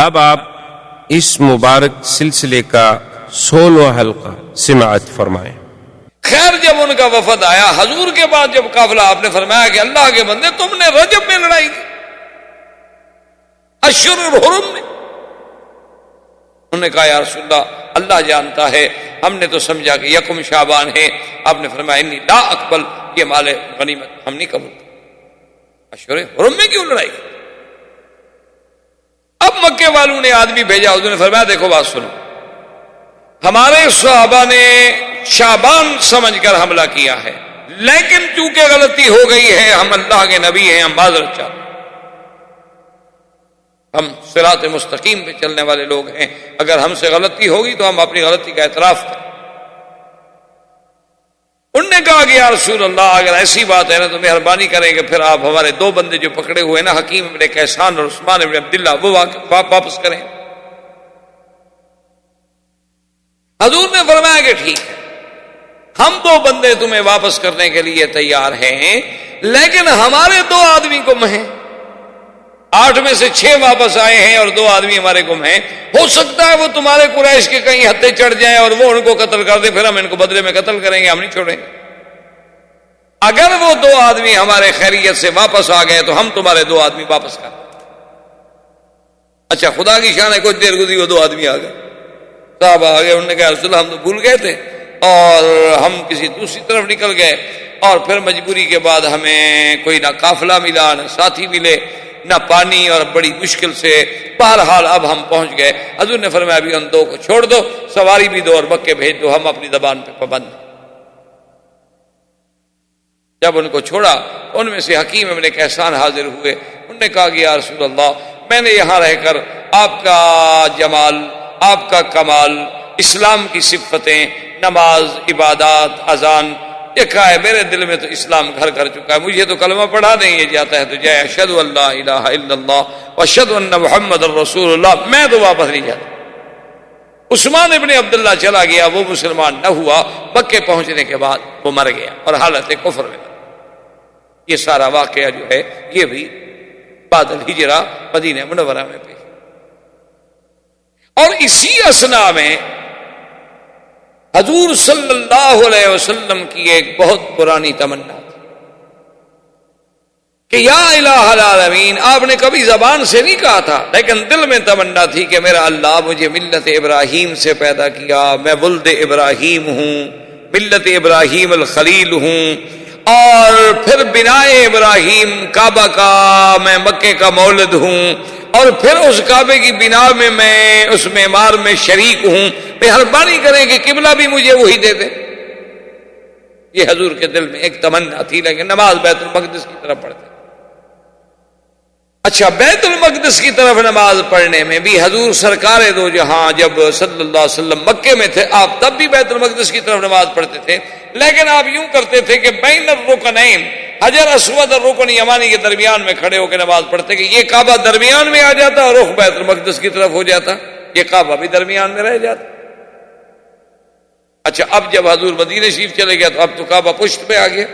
اب آپ اس مبارک سلسلے کا 16واں حلقہ سماعت فرمائیں۔ خیر جب ان کا وفد آیا حضور کے بعد جب قافلہ، آپ نے فرمایا کہ اللہ کے بندے تم نے رجب میں لڑائی کی، اشہر الحرم میں۔ انہوں نے کہا یا رسول اللہ اللہ جانتا ہے، ہم نے تو سمجھا کہ یکم شعبان ہے۔ آپ نے فرمایا انی لا اقبل، یہ مال غنیمت ہم نہیں قبول کرتے۔ اشہر حرم میں کیوں لڑائی کی؟ اب مکے والوں نے آدمی بھیجا، حضور نے فرمایا دیکھو بات سنو، ہمارے صحابہ نے شعبان سمجھ کر حملہ کیا ہے، لیکن چونکہ غلطی ہو گئی ہے، ہم اللہ کے نبی ہیں، ہم معذرت چاہتے ہیں، ہم صراط مستقیم پہ چلنے والے لوگ ہیں، اگر ہم سے غلطی ہوگی تو ہم اپنی غلطی کا اعتراف کریں۔ انہوں نے کہا کہ یا رسول اللہ اگر ایسی بات ہے نا تو مہربانی کریں کہ پھر آپ ہمارے دو بندے جو پکڑے ہوئے نا، حکیم ابن کیسان اور عثمان ابن عبداللہ، وہ واپس کریں۔ حضور نے فرمایا کہ ٹھیک ہے، ہم دو بندے تمہیں واپس کرنے کے لیے تیار ہیں، لیکن ہمارے دو آدمی گم ہیں، 8 میں سے 6 واپس آئے ہیں اور 2 آدمی ہمارے گم ہیں۔ ہو سکتا ہے وہ تمہارے قریش کے کہیں ہتھے چڑھ جائیں اور وہ ان کو قتل کر دیں، پھر ہم ان کو بدلے میں قتل کریں گے، ہم نہیں چھوڑیں گے۔ اگر وہ 2 آدمی ہمارے خیریت سے واپس آ گئے تو ہم تمہارے 2 آدمی واپس کر دیں۔ اچھا خدا کی شان ہے، کچھ دیر گزری وہ 2 آدمی آ گئے، صاحب آ گئے، انہوں نے کہا رسول اللہ ہم تو بھول گئے تھے اور ہم کسی دوسری طرف نکل گئے، اور پھر مجبوری کے بعد ہمیں کوئی نہ قافلہ ملا نہ ساتھی ملے نہ پانی، اور بڑی مشکل سے بہرحال اب ہم پہنچ گئے۔ حضور نے فرمایا ابھی ان 2 کو چھوڑ دو، سواری بھی دو اور مکے بھیج دو، ہم اپنی زبان پہ پابند ہیں۔ جب ان کو چھوڑا ان میں سے حکیم ابن کیسان حاضر ہوئے، انہوں نے کہا کہ یا رسول اللہ میں نے یہاں رہ کر آپ کا جمال، آپ کا کمال، اسلام کی صفتیں، نماز، عبادات، اذان دیکھا ہے، میرے دل میں تو اسلام گھر کر چکا ہے، مجھے تو کلمہ پڑھا نہیں جاتا ہے تو جائے اشہد ان لا الہ الا اللہ واشہد ان محمد الرسول اللہ، میں تو واپس نہیں جاتا۔ عثمان ابن عبداللہ چلا گیا، وہ مسلمان نہ ہوا، مکے پہنچنے کے بعد وہ مر گیا اور حالت کفر میں۔ یہ سارا واقعہ جو ہے یہ بھی بعد الہجرہ مدینہ منورہ میں پیش۔ اور اسی اثناء میں حضور صلی اللہ علیہ وسلم کی ایک بہت پرانی تمنا تھی کہ یا الہ العالمین، آپ نے کبھی زبان سے نہیں کہا تھا لیکن دل میں تمنا تھی کہ میرا اللہ مجھے ملت ابراہیم سے پیدا کیا، میں ولد ابراہیم ہوں، ملت ابراہیم الخلیل ہوں، اور پھر بنائے ابراہیم کعبہ کا میں مکے کا مولد ہوں، اور پھر اس کعبے کی بنا میں اس معمار میں شریک ہوں، مہربانی کریں کہ قبلہ بھی مجھے وہی دے دے۔ یہ حضور کے دل میں ایک تمنا تھی، لیکن نماز بیت المقدس کی طرف پڑھتے۔ اچھا بیت المقدس کی طرف نماز پڑھنے میں بھی حضور سرکار دو جہاں جب صلی اللہ علیہ وسلم مکے میں تھے، آپ تب بھی بیت المقدس کی طرف نماز پڑھتے تھے، لیکن آپ یوں کرتے تھے کہ بین الرکنین، حجر اسود اور رکن یمانی کے درمیان میں کھڑے ہو کے نماز پڑھتے کہ یہ کعبہ درمیان میں آ جاتا اور رخ بیت المقدس کی طرف ہو جاتا، یہ کعبہ بھی درمیان میں رہ جاتا۔ اچھا اب جب حضور مدینہ شریف چلے گیا تو اب تو کعبہ پشت پہ آ گیا،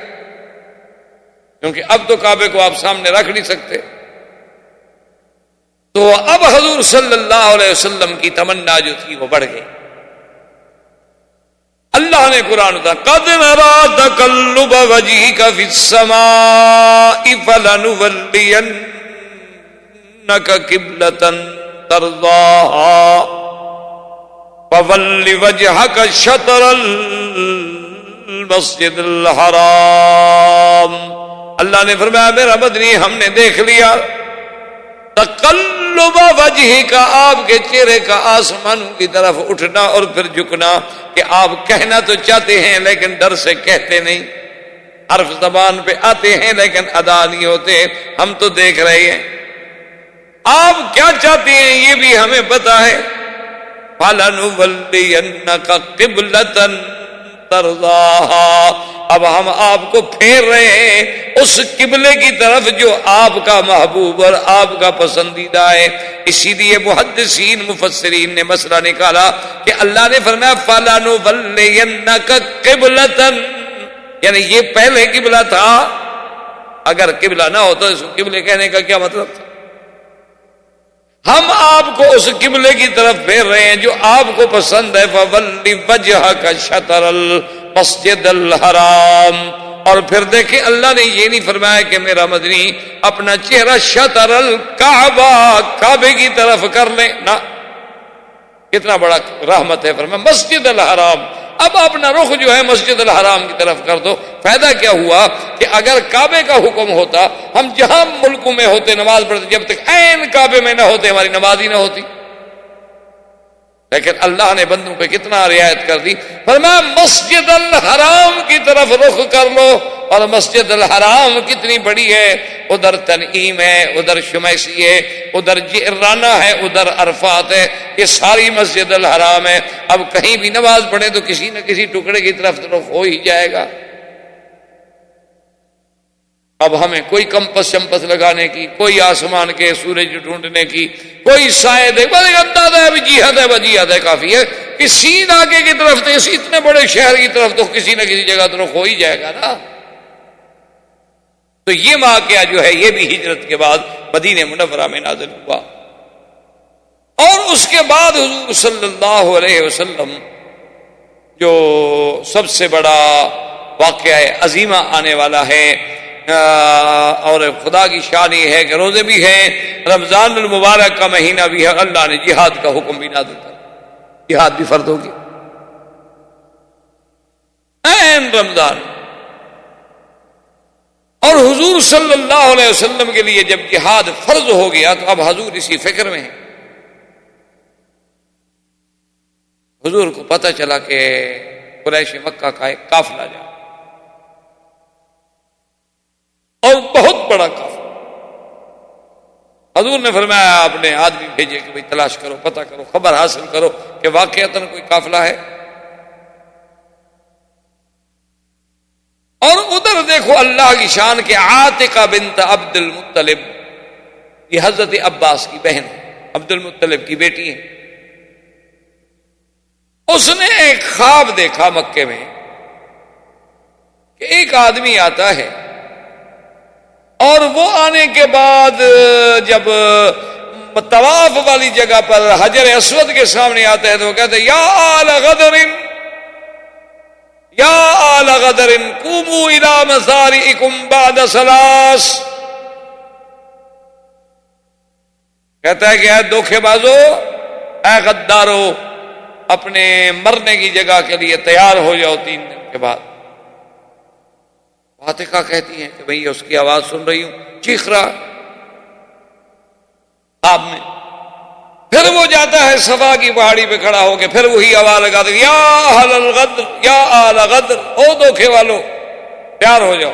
کیونکہ اب تو کعبے کو آپ سامنے رکھ نہیں سکتے، تو اب حضور صلی اللہ علیہ وسلم کی تمنا جو تھی وہ بڑھ گئی۔ اللہ نے قرآن اتارا قَدْ نَرَىٰ تَقَلُّبَ وَجْهِكَ فِي السَّمَاءِ فَلَنُوَلِّيَنَّكَ قِبْلَةً تَرْضَاهَا فَوَلِّ وَجْهَكَ شَطْرَ الْمَسْجِدِ الْحَرَامِ۔ اللہ نے فرمایا میرا مدنی ہم نے دیکھ لیا تقلب وجہ کا، آپ کے چہرے کا آسمانوں کی طرف اٹھنا اور پھر جھکنا، کہ آپ کہنا تو چاہتے ہیں لیکن ڈر سے کہتے نہیں، حرف زبان پہ آتے ہیں لیکن ادا نہیں ہوتے، ہم تو دیکھ رہے ہیں آپ کیا چاہتے ہیں یہ بھی ہمیں پتا ہے۔ فَلَنُوَلِّيَنَّكَ قِبْلَةً تَرْضَاهَا، اب ہم آپ کو پھیر رہے ہیں اس قبلے کی طرف جو آپ کا محبوب اور آپ کا پسندیدہ ہے۔ اسی لیے محدثین مفسرین نے مسئلہ نکالا کہ اللہ نے فرمایا فَلَنُوَلِّيَنَّكَ قِبْلَةً، یعنی یہ پہلے قبلہ تھا، اگر قبلہ نہ ہوتا اس کو قبلے کہنے کا کیا مطلب تھا؟ ہم آپ کو اس قبلے کی طرف پھیر رہے ہیں جو آپ کو پسند ہے. فَوَلِّ وَجْهَكَ شَطْرَ الْمَسْجِدِ الْحَرَامِ. اور پھر دیکھیں اللہ نے یہ نہیں فرمایا کہ میرا مدنی اپنا چہرہ شطر الکعبہ کعبے کی طرف کر لیں، نہ. کتنا بڑا رحمت ہے. فرمایا مسجد الحرام. اب اپنا رخ جو ہے مسجد الحرام کی طرف کر دو. فائدہ کیا ہوا کہ اگر کعبے کا حکم ہوتا، ہم جہاں ملکوں میں ہوتے نماز پڑھتے، جب تک عین کعبے میں نہ ہوتے ہماری نماز ہی نہ ہوتی. لیکن اللہ نے بندوں پہ کتنا رعایت کر دی. فرمایا مسجد الحرام کی طرف رخ کر لو. اور مسجد الحرام کتنی بڑی ہے. ادھر تنعیم ہے، ادھر شمیسی ہے، ادھر جعرانہ ہے، ادھر عرفات ہے. یہ ساری مسجد الحرام ہے. اب کہیں بھی نماز پڑھے تو کسی نہ کسی ٹکڑے کی طرف رخ ہو ہی جائے گا. اب ہمیں کوئی کمپس شمپس لگانے کی، کوئی آسمان کے سورج ڈھونڈنے کی، کوئی سائے دے، بس اندازہ ہے جہاد ہے، وجیہت ہے، کافی ہے. کسی علاقے کی طرف تو اتنے بڑے شہر کی طرف تو کسی نہ کسی جگہ تو رخ ہو ہی جائے گا نا. تو یہ واقعہ جو ہے یہ بھی ہجرت کے بعد مدینہ منورہ میں نازل ہوا. اور اس کے بعد حضور صلی اللہ علیہ وسلم جو سب سے بڑا واقعہ عظیمہ آنے والا ہے، اور خدا کی شان یہ ہے کہ روزے بھی ہیں، رمضان المبارک کا مہینہ بھی ہے، اللہ نے جہاد کا حکم بھی نازل کر، جہاد بھی فرض ہوگی این رمضان. اور حضور صلی اللہ علیہ وسلم کے لیے جب جہاد فرض ہو گیا تو اب حضور اسی فکر میں ہیں. حضور کو پتہ چلا کہ قریش مکہ کا ایک قافلہ جا اور بہت بڑا قافلہ. حضور نے فرمایا آپ نے آدمی بھیجے کہ بھئی تلاش کرو، پتہ کرو، خبر حاصل کرو کہ واقعتاً کوئی قافلہ ہے. اور ادھر دیکھو اللہ کی شان کے عاتقہ بنت عبد المطلب، یہ حضرت عباس کی بہن ہے، عبد المطلب کی بیٹی ہے. اس نے ایک خواب دیکھا مکے میں کہ ایک آدمی آتا ہے اور وہ آنے کے بعد جب طواف والی جگہ پر حجر اسود کے سامنے آتا ہے تو وہ کہتے ہیں یا آل غدر، یا آل غدر قوموا الی مزارعکم بعد ثلاث. کہتا ہے کہ اے دھوکے بازو، اے غدارو، اپنے مرنے کی جگہ کے لیے تیار ہو جاؤ 3 دن کے بعد. عاتقہ کہتی ہیں کہ بھئی اس کی آواز سن رہی ہوں، چیخ رہا خواب میں. پھر وہ جاتا ہے صفا کی پہاڑی پہ کھڑا ہو کے پھر وہی آواز لگاتے یا اہل الغدر، یا آل غدر، او دھوکے والو تیار ہو جاؤ.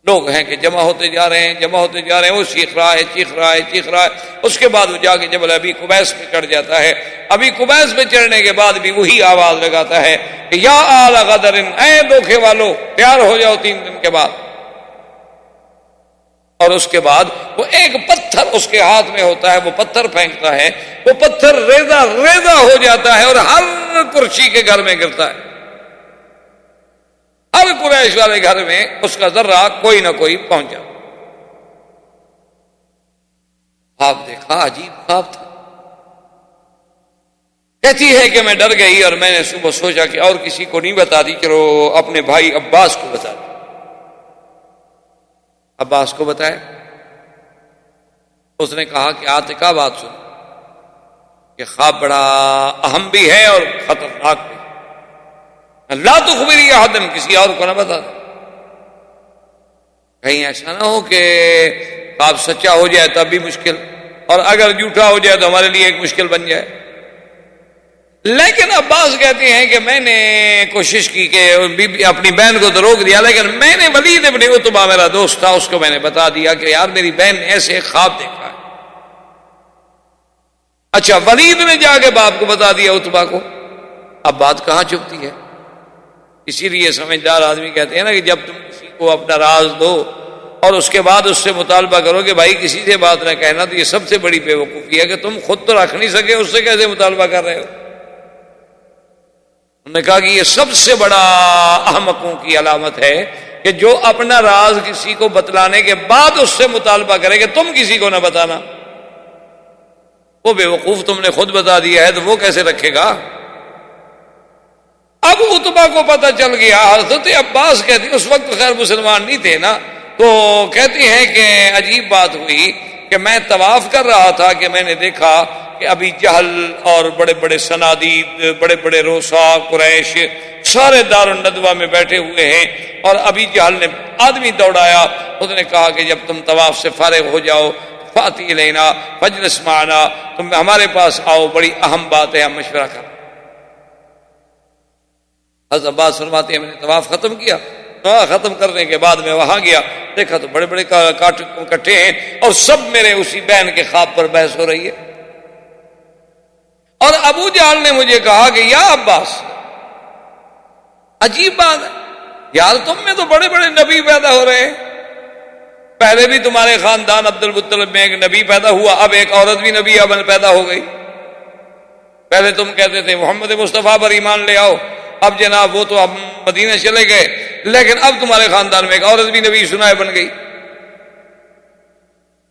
لوگ ہیں کہ جمع ہوتے جا رہے ہیں، جمع ہوتے جا رہے ہیں. وہ چیخ رہا ہے، چیخ رہا ہے، چیخ رہا ہے. اس کے بعد وہ جا کے جبل ابی قبیس پہ چڑھ جاتا ہے. ابی قبیس پہ چڑھنے کے بعد بھی وہی آواز لگاتا ہے کہ یا آل غدر، اے دھوکے والو تیار ہو جاؤ 3 دن کے بعد. اور اس کے بعد وہ ایک پتھر اس کے ہاتھ میں ہوتا ہے، وہ پتھر پھینکتا ہے، وہ پتھر ریزہ ریزہ ہو جاتا ہے اور ہر کرسی کے گھر میں گرتا ہے. ہر قریش والے گھر میں اس کا ذرہ کوئی نہ کوئی پہنچا. خواب دیکھا، عجیب خواب تھا. کہتی ہے کہ میں ڈر گئی اور میں نے صبح سوچا کہ اور کسی کو نہیں بتا دی، چلو اپنے بھائی عباس کو بتا دی. عباس کو بتایا. اس نے کہا کہ عاتقہ بات سن، کہ خواب بڑا اہم بھی ہے اور خطرناک بھی. لا تخبری احد، کسی اور کو نہ بتا دے. کہیں ایسا نہ ہو کہ خواب سچا ہو جائے تب بھی مشکل، اور اگر جھوٹا ہو جائے تو ہمارے لیے ایک مشکل بن جائے. لیکن عباس کہتے ہیں کہ میں نے کوشش کی کہ اپنی بہن کو تو روک دیا، لیکن میں نے ولید ابن عتبہ میرا دوست تھا، اس کو میں نے بتا دیا کہ یار میری بہن نے ایسے خواب دیکھا ہے. اچھا، ولید نے جا کے باپ کو بتا دیا، عتبہ کو. اب بات کہاں چھپتی ہے. اسی لیے سمجھدار آدمی کہتے ہیں نا کہ جب تم کسی کو اپنا راز دو اور اس کے بعد اس سے مطالبہ کرو کہ بھائی کسی سے بات نہ کہنا، تو یہ سب سے بڑی بے وقوفی ہے کہ تم خود تو رکھ نہیں سکے، اس سے کیسے مطالبہ کر رہے ہو. انہوں نے کہا کہ یہ سب سے بڑا احمقوں کی علامت ہے کہ جو اپنا راز کسی کو بتلانے کے بعد اس سے مطالبہ کرے کہ تم کسی کو نہ بتانا، وہ بے وقوف تم نے خود بتا دیا ہے تو وہ کیسے رکھے گا؟ اب عتبہ کو پتہ چل گیا، حضرت عباس کہتی اس وقت خیر مسلمان نہیں تھے نا، تو کہتی ہیں کہ عجیب بات ہوئی کہ میں طواف کر رہا تھا کہ میں نے دیکھا کہ ابھی جہل اور بڑے بڑے صنادید، بڑے بڑے روسا قریش سارے دار الندوہ میں بیٹھے ہوئے ہیں، اور ابھی جہل نے آدمی دوڑایا، اس نے کہا کہ جب تم طواف سے فارغ ہو جاؤ فاتی لینا فجلس معنا، تم ہمارے پاس آؤ، بڑی اہم بات ہے، ہم مشورہ کریں۔ حضرت عباس فرماتے ہیں میں نے طواف ختم کیا، ختم کرنے کے بعد میں وہاں گیا، دیکھا تو بڑے بڑے کٹھے ہیں اور سب میرے اسی بہن کے خواب پر بحث ہو رہی ہے، اور ابو جہل نے مجھے کہا کہ یا عباس، عجیب بات ہے یار، تم میں تو بڑے بڑے نبی پیدا ہو رہے ہیں، پہلے بھی تمہارے خاندان عبد المطلب میں ایک نبی پیدا ہوا، اب ایک عورت بھی نبی ابن پیدا ہو گئی، پہلے تم کہتے تھے محمد مصطفیٰ پر ایمان لے آؤ، اب جناب وہ تو اب مدینہ چلے گئے، لیکن اب تمہارے خاندان میں ایک عورت بھی نبی سنائے بن گئی۔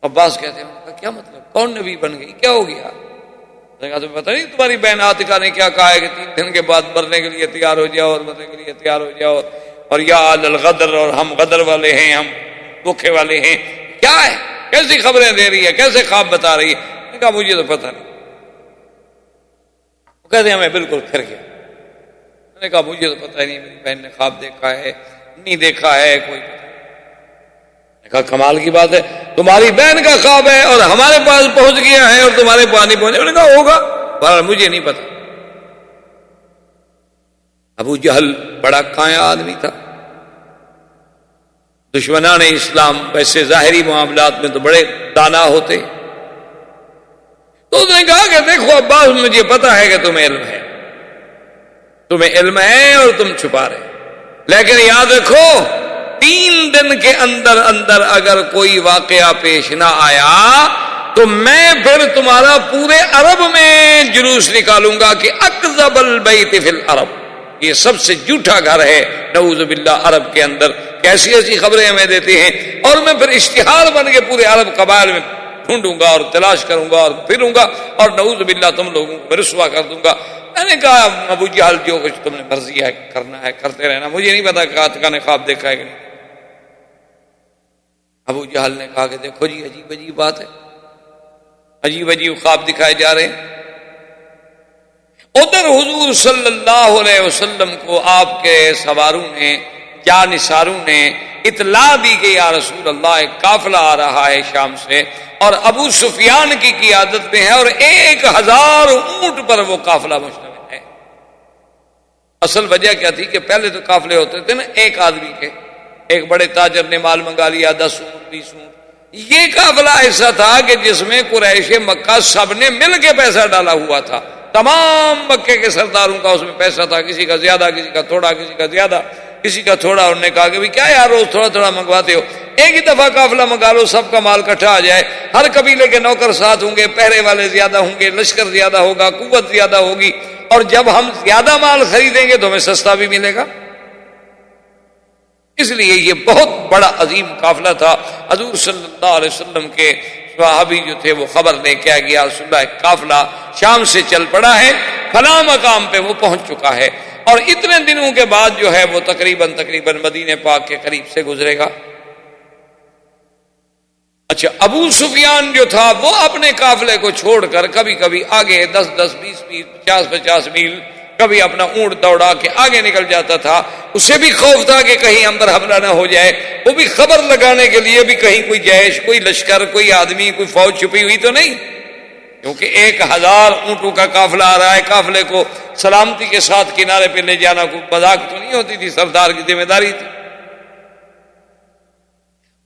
عباس کہتے ہیں کیا مطلب، کون نبی بن گئی، کیا ہو گیا؟ تمہیں پتہ نہیں تمہاری بہن عاتقہ نے کیا کہا ہے کہ 3 دن کے بعد مرنے کے لیے تیار ہو جاؤ اور مرنے کے لیے تیار ہو جاؤ، اور یا آل الغدر، اور ہم غدر والے ہیں، ہم دھوکے والے ہیں، کیا ہے، کیسی خبریں دے رہی ہے، کیسے خواب بتا رہی ہے؟ میں نے کہا مجھے تو پتہ نہیں۔ وہ کہتے ہیں ہمیں بالکل پھر گیا، میں نے کہا مجھے تو پتہ نہیں، میری بہن نے خواب دیکھا ہے نہیں دیکھا ہے کوئی پتہ نہیں۔ میں نے کہا کمال کی بات ہے، تمہاری بہن کا خواب ہے اور ہمارے پاس پہنچ گیا ہے اور تمہارے پاس نہیں پہنچا۔ میں نے کہا ہوگا، بہرحال مجھے نہیں پتا۔ ابو جہل بڑا کایا آدمی تھا، دشمنان اسلام ویسے ظاہری معاملات میں تو بڑے دانا ہوتے، تو اس نے کہا کہ دیکھو عباس، مجھے پتا ہے کہ تمہیں علم ہے، تمہیں علم ہے اور تم چھپا رہے، لیکن یاد رکھو 3 دن کے اندر اندر اگر کوئی واقعہ پیش نہ آیا تو میں پھر تمہارا پورے عرب میں جلوس نکالوں گا کہ اکذب البیت فی العرب، یہ سب سے جھوٹا گھر ہے نعوذ باللہ عرب کے اندر، کیسی ایسی خبریں ہمیں دیتے ہیں، اور میں پھر اشتہار بن کے پورے عرب قبائل میں ڈھونڈوں گا اور تلاش کروں گا اور پھروں گا اور نعوذ باللہ تم لوگوں کو رسوا کر دوں گا۔ میں نے کہا ابو جہل جو کچھ تم نے مرضی ہے کرنا ہے کرتے رہنا، مجھے نہیں پتا کہ عاتقہ نے خواب دیکھا ہے کہ نہیں۔ ابو جہل نے کہا کہ دیکھو جی عجیب عجیب بات ہے، عجیب عجیب خواب دکھائے جا رہے ہیں۔ ادھر حضور صلی اللہ علیہ وسلم کو آپ کے سواروں نے، جانثاروں نے اطلاع دی کہ یا رسول اللہ ایک قافلہ آ رہا ہے شام سے اور ابو سفیان کی قیادت میں ہے اور 1000 اونٹ پر وہ قافلہ مشتمل ہے۔ اصل وجہ کیا تھی کہ پہلے تو قافلے ہوتے تھے نا ایک آدمی کے، ایک بڑے تاجر نے مال منگا لیا 10 اونٹ 20 اونٹ، یہ قافلہ ایسا تھا کہ جس میں قریش مکہ سب نے مل کے پیسہ ڈالا ہوا تھا، تمام مکے کے سرداروں کا اس میں پیسہ تھا، کسی کا زیادہ کسی کا تھوڑا کسی کا زیادہ کسی کا تھوڑا۔ انہوں نے کہا کہ کیا یار روز تھوڑا تھوڑا منگواتے ہو، ایک ہی دفعہ قافلہ منگا لو، سب کا مال اکٹھا آ جائے، ہر قبیلے کے نوکر ساتھ ہوں گے، پہرے والے زیادہ ہوں گے، لشکر زیادہ ہوگا، قوت زیادہ ہوگی، اور جب ہم زیادہ مال خریدیں گے تو ہمیں سستا بھی ملے گا۔ اس لیے یہ بہت بڑا عظیم قافلہ تھا۔ حضور صلی اللہ علیہ وسلم کے صحابی جو تھے وہ خبر دے کے آ گیا رسول اللہ ایک قافلہ شام سے چل پڑا ہے، فلاں مقام پہ وہ پہنچ چکا ہے، اور اتنے دنوں کے بعد جو ہے وہ تقریباً مدینہ پاک کے قریب سے گزرے گا۔ اچھا، ابو سفیان جو تھا وہ اپنے قافلے کو چھوڑ کر کبھی کبھی آگے 10-10 20-20 50-50 میل کبھی اپنا اونٹ دوڑا کے آگے نکل جاتا تھا، اسے بھی خوف تھا کہ کہیں ہم پر حملہ نہ ہو جائے، وہ بھی خبر لگانے کے لیے بھی کہیں کوئی جیش، کوئی لشکر، کوئی آدمی، کوئی فوج چھپی ہوئی تو نہیں، کیونکہ 1000 اونٹوں کا قافلہ آ رہا ہے، قافلے کو سلامتی کے ساتھ کنارے پہ لے جانا کوئی مذاق تو نہیں ہوتی تھی، سردار کی ذمہ داری تھی۔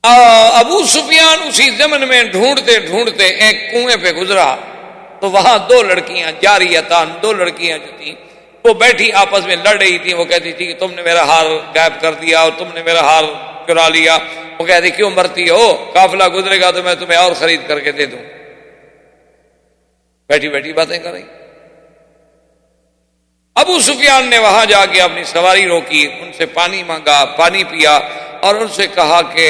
ابو سفیان اسی زمن میں ڈھونڈتے ڈھونڈتے ایک کنویں پہ گزرا تو وہاں 2 لڑکیاں جاریتان، 2 لڑکیاں جو تھیں وہ بیٹھی آپس میں لڑ رہی تھی۔ وہ کہتی تھی کہ تم نے میرا ہار غائب کر دیا اور تم نے میرا ہار چرا لیا۔ وہ کہتی کیوں مرتی ہو، قافلہ گزرے گا تو میں تمہیں اور خرید کر کے دے دوں۔ بیٹھی بیٹھی باتیں کر رہی۔ ابو سفیان نے وہاں جا کے اپنی سواری روکی، ان سے پانی مانگا، پانی پیا، اور ان سے کہا کہ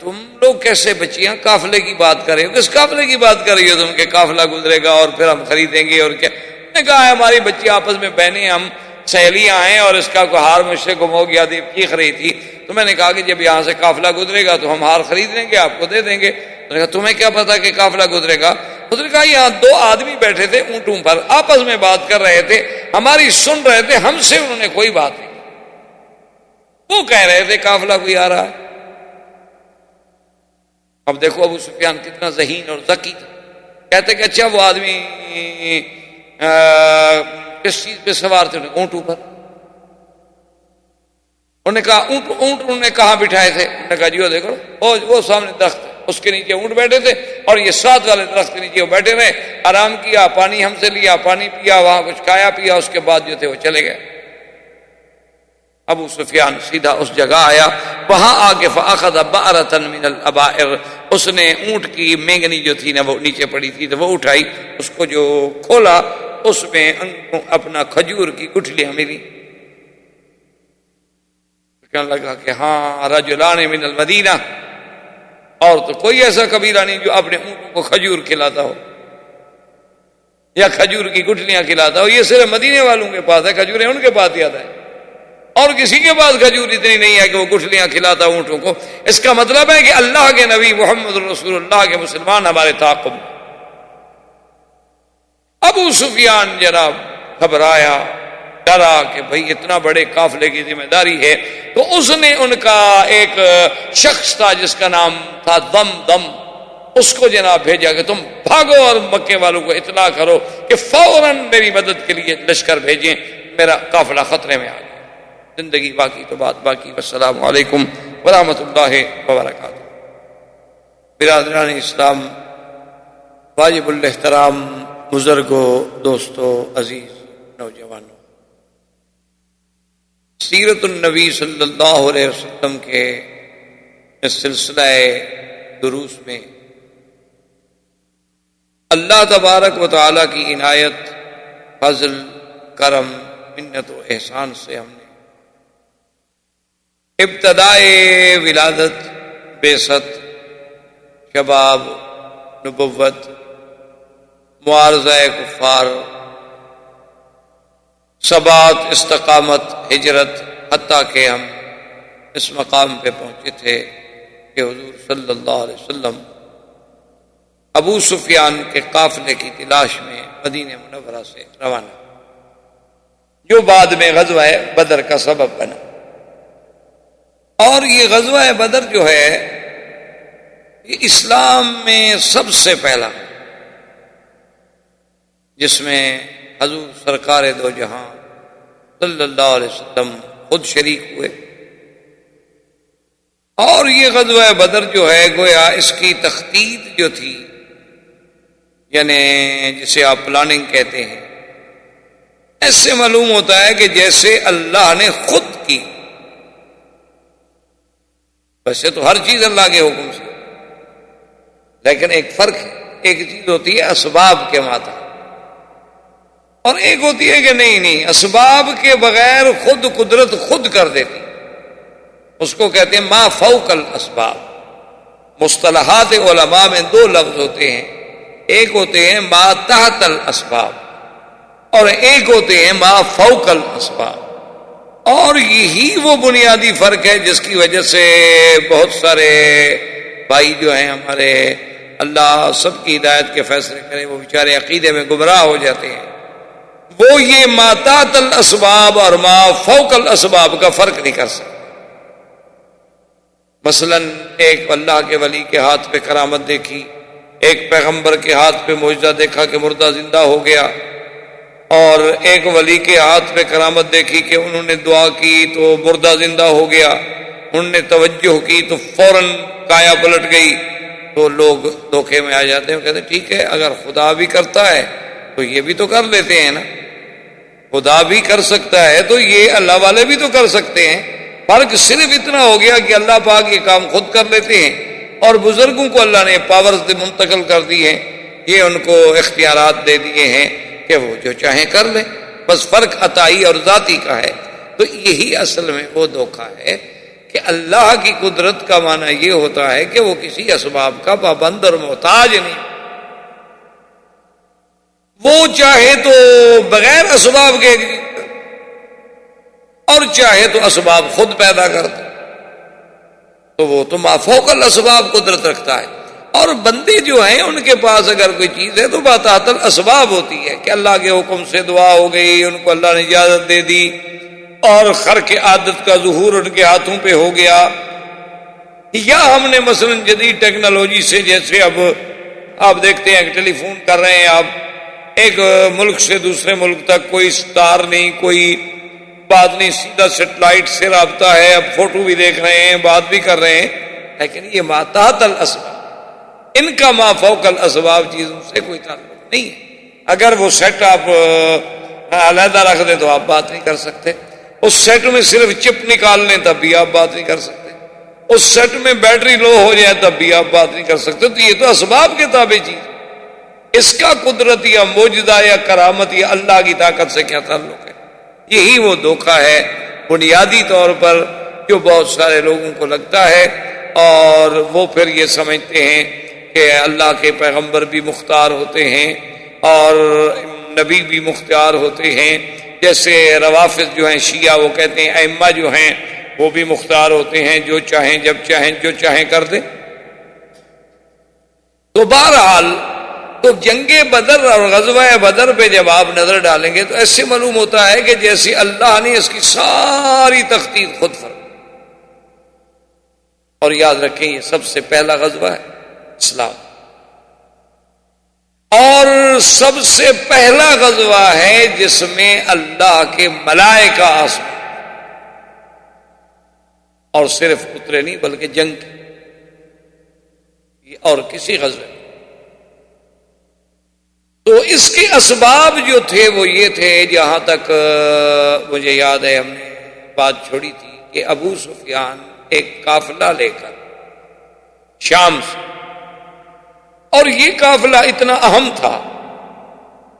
تم لوگ کیسے بچیاں قافلے کی بات کر رہے ہو؟ کس قافلے کی بات کر رہی ہو تم کہ قافلہ گزرے گا اور پھر ہم خریدیں گے اور کیا؟ نے کہا ہماری بچی آپس میں بہنیں ہم سہیلیاں ہیں اور اس کا کوئی ہار مجھ سے گم ہو گیا تھی، چیخ رہی تھی، تو میں نے کہا کہ جب یہاں سے قافلہ گزرے گا تو ہم ہار خرید لیں گے، آپ کو دے دیں گے۔ تو نے کہا تمہیں کیا پتا کہ قافلہ گزرے گا؟ اس نے کہا یہاں دو آدمی بیٹھے تھے اونٹوں پر، آپس میں بات کر رہے تھے، ہماری سن رہے تھے، ہم سے انہوں نے کوئی بات نہیں، وہ کہہ رہے تھے قافلہ کوئی آ رہا ہے۔ اب دیکھو ابو سفیان کتنا ذہین اور ذکی تھا، کہتے کہ اچھا وہ آدمی کس چیز پہ سوار تھے؟ اونٹوں پر۔ انہوں نے کہا اونٹ انہوں نے کہاں بٹھائے تھے؟ انہوں نے کہا جی وہ دیکھو وہ سامنے درخت ہے، اس کے نیچے اونٹ بیٹھے تھے اور یہ ساتھ والے درخت کے نیچے وہ بیٹھے رہے، آرام کیا، پانی ہم سے لیا، پانی پیا، وہاں کچھ کھایا پیا، اس کے بعد جو تھے وہ چلے گئے۔ ابو سفیان سیدھا اس جگہ آیا، وہاں آ کے فاخذ بa'رة من الابائر، اس نے اونٹ کی مینگنی جو تھی نا وہ نیچے پڑی تھی تو وہ اٹھائی، اس کو جو کھولا اس میں اپنا کھجور کی گٹھلیاں ملی۔ کہنے لگا کہ ہاں رجلان من المدینہ، اور تو کوئی ایسا قبیلہ نہیں جو اپنے اونٹوں کو کھجور کھلاتا ہو یا کھجور کی گٹھلیاں کھلاتا ہو، یہ صرف مدینے والوں کے پاس ہے، کھجوریں ان کے پاس زیادہ ہے، اور کسی کے پاس کھجور اتنی نہیں ہے کہ وہ گٹھلیاں کھلاتا اونٹوں کو۔ اس کا مطلب ہے کہ اللہ کے نبی محمد رسول اللہ کے مسلمان ہمارے تعاقب۔ ابو سفیان جناب گھبرایا، ڈرا کہ بھئی اتنا بڑے قافلے کی ذمہ داری ہے، تو اس نے ان کا ایک شخص تھا جس کا نام تھا دم، اس کو جناب بھیجا کہ تم بھاگو اور مکے والوں کو اطلاع کرو کہ فوراً میری مدد کے لیے لشکر بھیجیں، میرا قافلہ خطرے میں آ گیا۔ زندگی باقی تو بات باقی۔ والسلام علیکم ورحمۃ اللہ وبرکاتہ۔ برادران اسلام، واجب الاحترام بزرگوں، دوستوں، عزیز نوجوانوں، سیرت النبی صلی اللہ علیہ وسلم کے اس سلسلہ دروس میں اللہ تبارک و تعالی کی عنایت، فضل، کرم، منت و احسان سے ہم نے ابتدائے ولادت، بعثت، شباب، نبوت، معارضہ کفار، ثبات، استقامت، ہجرت، حتیٰ کہ ہم اس مقام پہ پہنچے تھے کہ حضور صلی اللہ علیہ وسلم ابو سفیان کے قافلے کی تلاش میں مدینہ منورہ سے روانہ، جو بعد میں غزوہ بدر کا سبب بنا۔ اور یہ غزوہ بدر جو ہے یہ اسلام میں سب سے پہلا، جس میں حضور سرکار دو جہاں صلی اللہ علیہ وسلم خود شریک ہوئے، اور یہ غزوہ بدر جو ہے گویا اس کی تخطیط جو تھی، یعنی جسے آپ پلاننگ کہتے ہیں، ایسے معلوم ہوتا ہے کہ جیسے اللہ نے خود کی۔ ویسے تو ہر چیز اللہ کے حکم سے، لیکن ایک فرق ہے، ایک چیز ہوتی ہے اسباب کے ماتا، اور ایک ہوتی ہے کہ نہیں اسباب کے بغیر خود قدرت خود کر دیتی، اس کو کہتے ہیں ما فوق الاسباب۔ مصطلحات علماء میں دو لفظ ہوتے ہیں، ایک ہوتے ہیں ما تحت الاسباب اور ایک ہوتے ہیں ما فوق الاسباب، اور یہی وہ بنیادی فرق ہے جس کی وجہ سے بہت سارے بھائی جو ہیں ہمارے، اللہ سب کی ہدایت کے فیصلے کرے، وہ بیچارے عقیدے میں گمراہ ہو جاتے ہیں، وہ یہ ما تحت الاسباب اور ما فوق الاسباب کا فرق نہیں کر سکتے۔ مثلا ایک اللہ کے ولی کے ہاتھ پہ کرامت دیکھی، ایک پیغمبر کے ہاتھ پہ معجزہ دیکھا کہ مردہ زندہ ہو گیا، اور ایک ولی کے ہاتھ پہ کرامت دیکھی کہ انہوں نے دعا کی تو مردہ زندہ ہو گیا، انہوں نے توجہ کی تو فوراً کایا پلٹ گئی، تو لوگ دھوکے میں آ جاتے ہیں، کہتے ہیں ٹھیک ہے اگر خدا بھی کرتا ہے تو یہ بھی تو کر لیتے ہیں نا، خدا بھی کر سکتا ہے تو یہ اللہ والے بھی تو کر سکتے ہیں، فرق صرف اتنا ہو گیا کہ اللہ پاک یہ کام خود کر لیتے ہیں، اور بزرگوں کو اللہ نے پاورز منتقل کر دی ہیں، یہ ان کو اختیارات دے دیے ہیں کہ وہ جو چاہیں کر لیں، بس فرق عطائی اور ذاتی کا ہے۔ تو یہی اصل میں وہ دھوکہ ہے کہ اللہ کی قدرت کا معنی یہ ہوتا ہے کہ وہ کسی اسباب کا پابند اور محتاج نہیں، وہ چاہے تو بغیر اسباب کے اور چاہے تو اسباب خود پیدا کر دے، تو وہ تو ما فوق الاسباب قدرت رکھتا ہے۔ اور بندے جو ہیں ان کے پاس اگر کوئی چیز ہے تو باتات الاسباب ہوتی ہے کہ اللہ کے حکم سے دعا ہو گئی، ان کو اللہ نے اجازت دے دی اور خرق عادت کا ظہور ان کے ہاتھوں پہ ہو گیا، یا ہم نے مثلا جدید ٹیکنالوجی سے، جیسے اب آپ دیکھتے ہیں کہ ٹیلی فون کر رہے ہیں آپ، ایک ملک سے دوسرے ملک تک کوئی اسٹار نہیں، کوئی بات نہیں، سیدھا سیٹلائٹ سے رابطہ ہے، اب فوٹو بھی دیکھ رہے ہیں، بات بھی کر رہے ہیں، لیکن یہ ما تحت الاسباب، ان کا ما فوق الاسباب چیزوں سے کوئی تعلق نہیں ہے۔ اگر وہ سیٹ آپ علیحدہ رکھ دیں تو آپ بات نہیں کر سکتے، اس سیٹ میں صرف چپ نکال لیں تب بھی آپ بات نہیں کر سکتے، اس سیٹ میں بیٹری لو ہو جائے تب بھی آپ بات نہیں کر سکتے، تو یہ تو اسباب کے تابع چیز، اس کا قدرت یا معجزہ یا کرامت یا اللہ کی طاقت سے کیا تعلق ہے؟ یہی وہ دھوکہ ہے بنیادی طور پر جو بہت سارے لوگوں کو لگتا ہے، اور وہ پھر یہ سمجھتے ہیں کہ اللہ کے پیغمبر بھی مختار ہوتے ہیں اور نبی بھی مختار ہوتے ہیں، جیسے روافض جو ہیں شیعہ، وہ کہتے ہیں ائمہ جو ہیں وہ بھی مختار ہوتے ہیں، جو چاہیں جب چاہیں جو چاہیں کر دیں۔ تو بہرحال تو جنگ بدر اور غزوہ بدر پہ جب آپ نظر ڈالیں گے تو ایسے معلوم ہوتا ہے کہ جیسے اللہ نے اس کی ساری تخطیط خود فرمائی۔ اور یاد رکھیں یہ سب سے پہلا غزوہ ہے اسلام، اور سب سے پہلا غزوہ ہے جس میں اللہ کے ملائکہ آسمان اور صرف اترے نہیں بلکہ جنگ کی، اور کسی غزوے میں۔ تو اس کے اسباب جو تھے وہ یہ تھے، جہاں تک مجھے یاد ہے ہم نے بات چھوڑی تھی کہ ابو سفیان ایک قافلہ لے کر شام سے، اور یہ قافلہ اتنا اہم تھا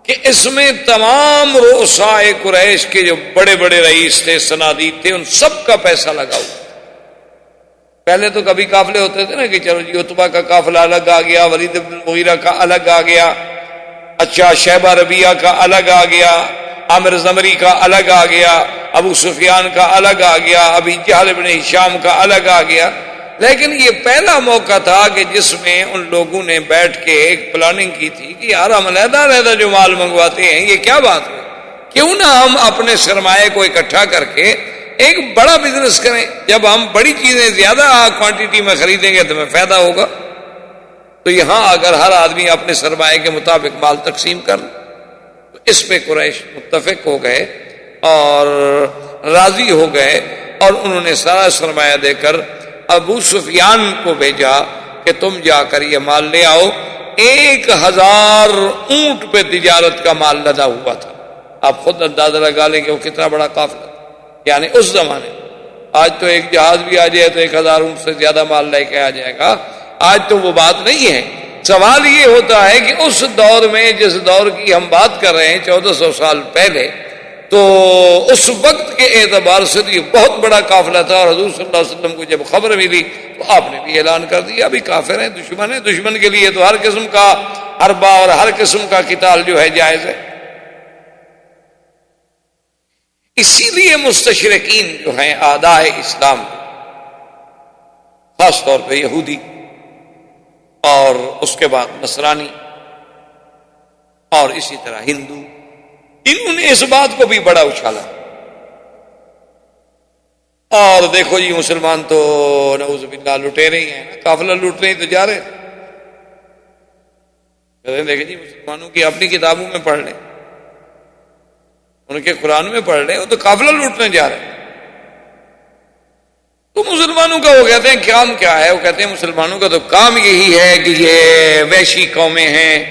کہ اس میں تمام رؤسائے قریش کے جو بڑے بڑے رئیس تھے، صنادید تھے، ان سب کا پیسہ لگا ہوا۔ پہلے تو کبھی قافلے ہوتے تھے نا کہ چلو جی عتبہ کا قافلہ الگ آ گیا، ولید بن المغیرہ کا الگ آ گیا، اچھا شیبہ ربیعہ کا الگ آ گیا، عامر زمری کا الگ آ گیا، ابو سفیان کا الگ آ گیا، ابی جہل بن ہشام کا الگ آ گیا۔ لیکن یہ پہلا موقع تھا کہ جس میں ان لوگوں نے بیٹھ کے ایک پلاننگ کی تھی کہ یار ہم علیحدہ علیحدہ جو مال منگواتے ہیں یہ کیا بات ہے، کیوں نہ ہم اپنے سرمایہ کو اکٹھا کر کے ایک بڑا بزنس کریں، جب ہم بڑی چیزیں زیادہ کوانٹٹی میں خریدیں گے تو ہمیں فائدہ ہوگا۔ تو یہاں اگر ہر آدمی اپنے سرمایہ کے مطابق مال تقسیم کر لے تو اس پہ قریش متفق ہو گئے اور راضی ہو گئے، اور انہوں نے سارا سرمایہ دے کر ابو سفیان کو بھیجا کہ تم جا کر یہ مال لے آؤ۔ 1000 اونٹ پہ تجارت کا مال لدا ہوا تھا، آپ خود اندازہ لگا لیں کہ وہ کتنا بڑا قافلہ تھا، یعنی اس زمانے میں۔ آج تو ایک جہاز بھی آ جائے تو 1000 اونٹ سے زیادہ مال لے کے آ جائے گا، آج تو وہ بات نہیں ہے۔ سوال یہ ہوتا ہے کہ اس دور میں، جس دور کی ہم بات کر رہے ہیں 1400 سال پہلے، تو اس وقت کے اعتبار سے تو یہ بہت بڑا قافلہ تھا، اور حضور صلی اللہ علیہ وسلم کو جب خبر ملی تو آپ نے بھی اعلان کر دیا ابھی کافر ہیں، دشمن ہیں، دشمن کے لیے تو ہر قسم کا حربہ اور ہر قسم کا قتال جو ہے جائز ہے۔ اسی لیے مستشرقین جو ہیں اعداء اسلام، خاص طور پہ یہودی اور اس کے بعد نصرانی اور اسی طرح ہندو، انہوں نے اس بات کو بھی بڑا اچھالا، اور دیکھو جی مسلمان تو نعوذ باللہ لٹیرے ہی ہیں، قافلہ لوٹنے ہی تو جا رہے ہیں۔ دیکھیں جی مسلمانوں کی اپنی کتابوں میں پڑھ لیں، ان کے قرآن میں پڑھ لیں، وہ تو قافلہ لوٹنے جا رہے ہیں۔ تو مسلمانوں کا وہ کہتے ہیں کام کیا ہے؟ وہ کہتے ہیں مسلمانوں کا تو کام یہی ہے کہ یہ وحشی قومیں ہیں،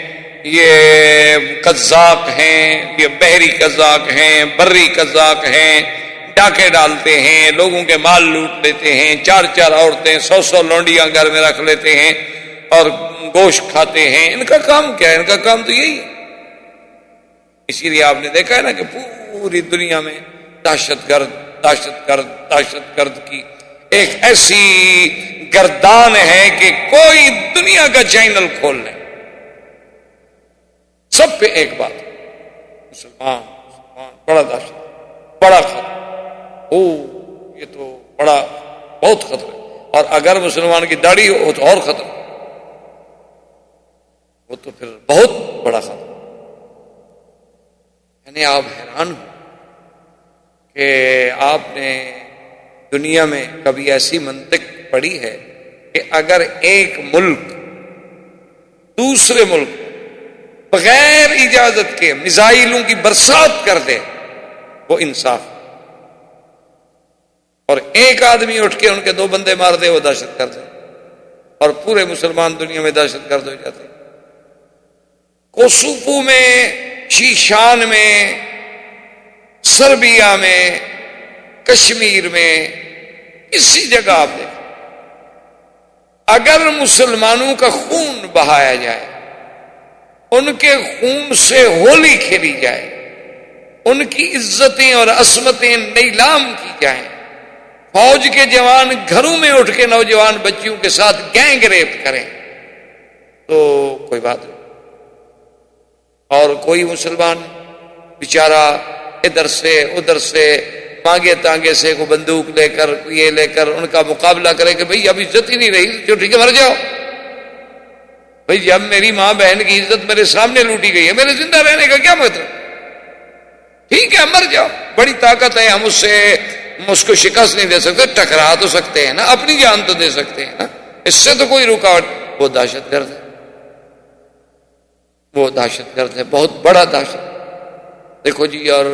یہ قذاق ہیں، یہ بحری قذاق ہیں، بری قذاق ہیں، ڈاکے ڈالتے ہیں، لوگوں کے مال لوٹ لیتے ہیں، 4 عورتیں 100 لونڈیاں گھر میں رکھ لیتے ہیں اور گوشت کھاتے ہیں۔ ان کا کام کیا ہے؟ ان کا کام تو یہی ہے۔ اسی لیے آپ نے دیکھا ہے نا کہ پوری دنیا میں دہشت گرد کی ایک ایسی گردان ہے کہ کوئی دنیا کا چینل کھول لے سب پہ ایک بات، مسلمان بڑا دہشت، بڑا خطرہ، یہ تو بڑا بہت خطرہ ہے، اور اگر مسلمان کی داڑھی ہو تو اور خطرہ، وہ تو پھر بہت بڑا خطرہ۔ یعنی آپ حیران ہو کہ آپ نے دنیا میں کبھی ایسی منطق پڑھی ہے کہ اگر ایک ملک دوسرے ملک بغیر اجازت کے میزائلوں کی برسات کر دے، وہ انصاف، اور ایک آدمی اٹھ کے ان کے 2 بندے مار دے، وہ دہشت گرد ہے، اور پورے مسلمان دنیا میں دہشت گرد ہو جاتے ہیں۔ کوسوفو میں، شیشان میں، سربیا میں، کشمیر میں، کسی جگہ آپ دیکھیں، اگر مسلمانوں کا خون بہایا جائے، ان کے خون سے ہولی کھیلی جائے، ان کی عزتیں اور عصمتیں نیلام کی جائیں، فوج کے جوان گھروں میں اٹھ کے نوجوان بچیوں کے ساتھ گینگ ریپ کریں، تو کوئی بات نہیں، اور کوئی مسلمان بیچارہ ادھر سے ادھر سے مانگے تانگے سے کو بندوق لے کر یہ لے کر ان کا مقابلہ کرے کہ بھئی اب عزت ہی نہیں رہی، جو ٹھیک ہے مر جاؤ، بھئی جب میری ماں بہن کی عزت میرے سامنے لوٹی گئی ہے، میرے زندہ رہنے کا کیا مطلب؟ ٹھیک ہے مر جاؤ، بڑی طاقت ہے، ہم اس کو شکست نہیں دے سکتے، ٹکرا تو سکتے ہیں نا، اپنی جان تو دے سکتے ہیں نا، اس سے تو کوئی رکاوٹ۔ وہ دہشت گرد ہے، وہ دہشت گرد ہے، بہت بڑا دہشت۔ دیکھو جی، اور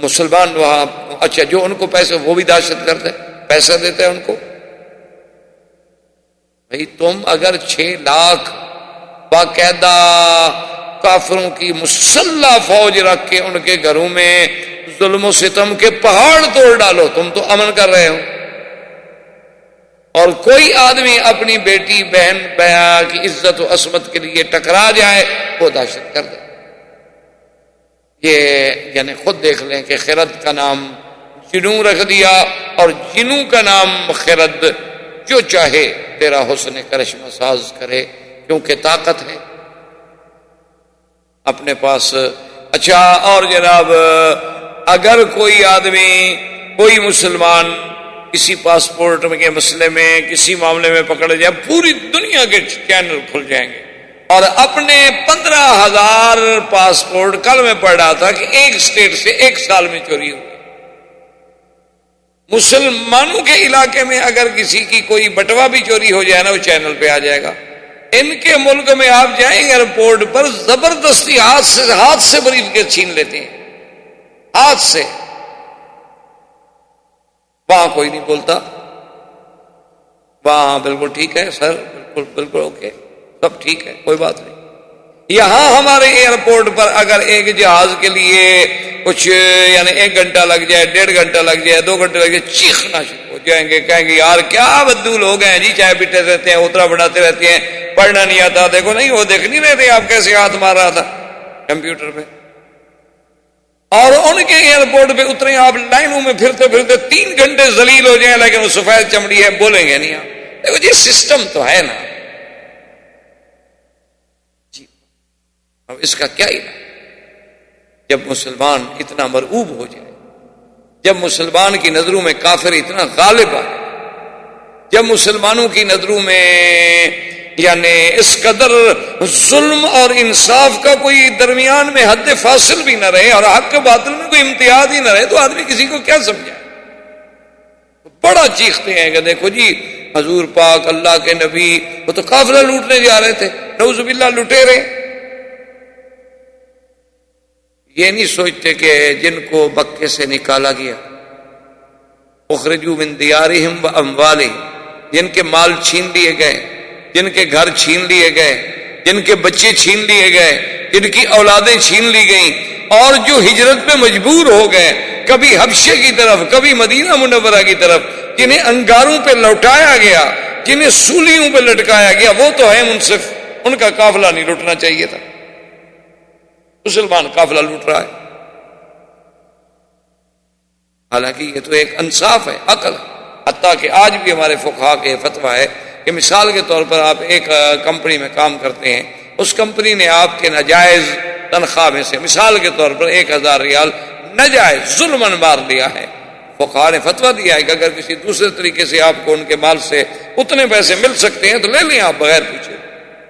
مسلمان وہاں، اچھا جو ان کو پیسے، وہ بھی دہشت گرد ہے، پیسہ دیتے ہیں ان کو۔ بھئی تم اگر 6 لاکھ باقاعدہ کافروں کی مسلح فوج رکھ کے ان کے گھروں میں ظلم و ستم کے پہاڑ توڑ ڈالو، تم تو امن کر رہے ہو، اور کوئی آدمی اپنی بیٹی بہن بیا کی عزت و عصمت کے لیے ٹکرا جائے، وہ دہشت گرد ہے۔ یہ یعنی خود دیکھ لیں کہ خرد کا نام جنوں رکھ دیا، اور جنوں کا نام خرد، جو چاہے تیرا حسن کرشمہ ساز کرے، کیونکہ طاقت ہے اپنے پاس۔ اچھا، اور جناب اگر کوئی آدمی، کوئی مسلمان کسی پاسپورٹ کے مسئلے میں، کسی معاملے میں پکڑ جائے، پوری دنیا کے چینل کھل جائیں گے، اور اپنے 15,000 پاسپورٹ، کل میں پڑھ رہا تھا کہ ایک اسٹیٹ سے 1 سال میں چوری ہوئی۔ مسلمانوں کے علاقے میں اگر کسی کی کوئی بٹوا بھی چوری ہو جائے نا، وہ چینل پہ آ جائے گا۔ ان کے ملک میں آپ جائیں ایئرپورٹ پر، زبردستی ہاتھ سے بریف کیس چھین لیتے ہیں، ہاتھ سے، وہاں کوئی نہیں بولتا، وہاں بالکل ٹھیک ہے سر، بالکل بالکل اوکے، سب ٹھیک ہے، کوئی بات نہیں۔ یہاں ہمارے ایئرپورٹ پر اگر ایک جہاز کے لیے کچھ یعنی 1 گھنٹہ لگ جائے، 1.5 گھنٹہ لگ جائے، 2 گھنٹے لگ جائے، چیخنا شروع ہو جائیں گے، کہیں گے یار کیا بدو لوگ ہیں جی، چائے پیتے رہتے ہیں، اترا بڑھاتے رہتے ہیں، پڑھنا نہیں آتا، دیکھو نہیں وہ دیکھ نہیں رہے تھے آپ کیسے ہاتھ مار رہا تھا کمپیوٹر پہ۔ اور ان کے ایئرپورٹ پہ اترے آپ لائنوں میں پھرتے پھرتے 3 گھنٹے ذلیل ہو جائیں، لیکن وہ سفید چمڑی ہے، بولیں گے نہیں آپ۔ دیکھو جی سسٹم تو ہے نا جی، اب اس کا کیا علاج؟ جب مسلمان اتنا مرعوب ہو جائے، جب مسلمان کی نظروں میں کافر اتنا غالب آئے، جب مسلمانوں کی نظروں میں یعنی اس قدر ظلم اور انصاف کا کوئی درمیان میں حد فاصل بھی نہ رہے، اور حق کے باطل میں کوئی امتیاز ہی نہ رہے، تو آدمی کسی کو کیا سمجھائے؟ بڑا چیختے ہیں کہ دیکھو جی حضور پاک اللہ کے نبی وہ تو قافلہ لوٹنے جا رہے تھے، نعوذ باللہ لٹیرے۔ یہ نہیں سوچتے کہ جن کو مکے سے نکالا گیا، اخرجوا من دیارہم و اموالہم، جن کے مال چھین لیے گئے، جن کے گھر چھین لیے گئے، جن کے بچے چھین لیے گئے، جن کی اولادیں چھین لی گئیں، اور جو ہجرت پہ مجبور ہو گئے، کبھی حبشے کی طرف، کبھی مدینہ منورہ کی طرف، جنہیں انگاروں پہ لوٹایا گیا، جنہیں سولیوں پہ لٹکایا گیا، وہ تو ہے منصف، ان کا قافلہ نہیں لوٹنا چاہیے تھا۔ مسلمان قافلہ لوٹ رہا ہے، حالانکہ یہ تو ایک انصاف ہے، عقل ہے۔ حتیٰ کہ آج بھی ہمارے فقہا کے فتویٰ ہے کہ مثال کے طور پر آپ ایک کمپنی میں کام کرتے ہیں، اس کمپنی نے آپ کے ناجائز تنخواہ میں سے مثال کے طور پر 1000 ریال ناجائز ظلماً مار لیا ہے، فقہا نے فتویٰ دیا ہے کہ اگر کسی دوسرے طریقے سے آپ کو ان کے مال سے اتنے پیسے مل سکتے ہیں تو لے لیں آپ بغیر پوچھے،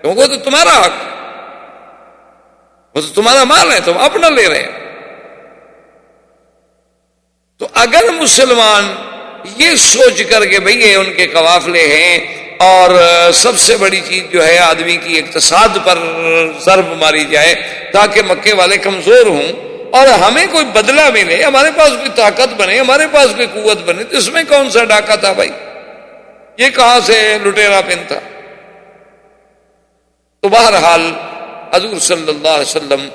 کیونکہ وہ تو تمہارا حق ہے، وہ تو تمہارا مال ہے، تم اپنا لے رہے ہیں۔ تو اگر مسلمان یہ سوچ کر کے بھئی یہ ان کے قوافلے ہیں اور سب سے بڑی چیز جو ہے آدمی کی اقتصاد پر ضرب ماری جائے تاکہ مکے والے کمزور ہوں اور ہمیں کوئی بدلہ ملے، ہمارے پاس کوئی طاقت بنے، ہمارے پاس کوئی قوت بنے، تو اس میں کون سا ڈاکہ تھا بھائی؟ یہ کہاں سے لٹیرا پن تھا؟ تو بہرحال حضور صلی اللہ علیہ وسلم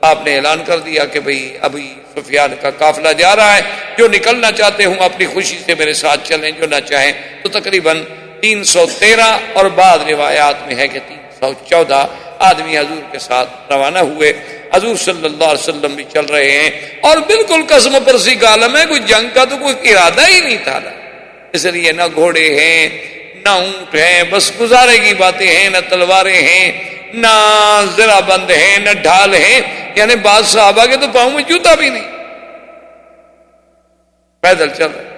آپ نے اعلان کر دیا کہ بھئی ابھی سفیان کا قافلہ جا رہا ہے، جو نکلنا چاہتے ہوں اپنی خوشی سے میرے ساتھ چلیں، جو نہ چاہیں تو تقریباً 313 اور بعض روایات میں ہے کہ 314 آدمی حضور کے ساتھ روانہ ہوئے۔ حضور صلی اللہ علیہ وسلم بھی چل رہے ہیں اور بالکل قسم پرسی کا عالم ہے، کوئی جنگ کا تو کوئی ارادہ ہی نہیں تھا، اس لیے نہ گھوڑے ہیں نہ اونٹ ہیں، بس گزارے کی باتیں ہیں، نہ تلواریں ہیں، نہ زرہ بند ہیں، نہ ڈھال ہیں، یعنی بعض صحابہ کے تو پاؤں میں جوتا بھی نہیں، پیدل چل رہے۔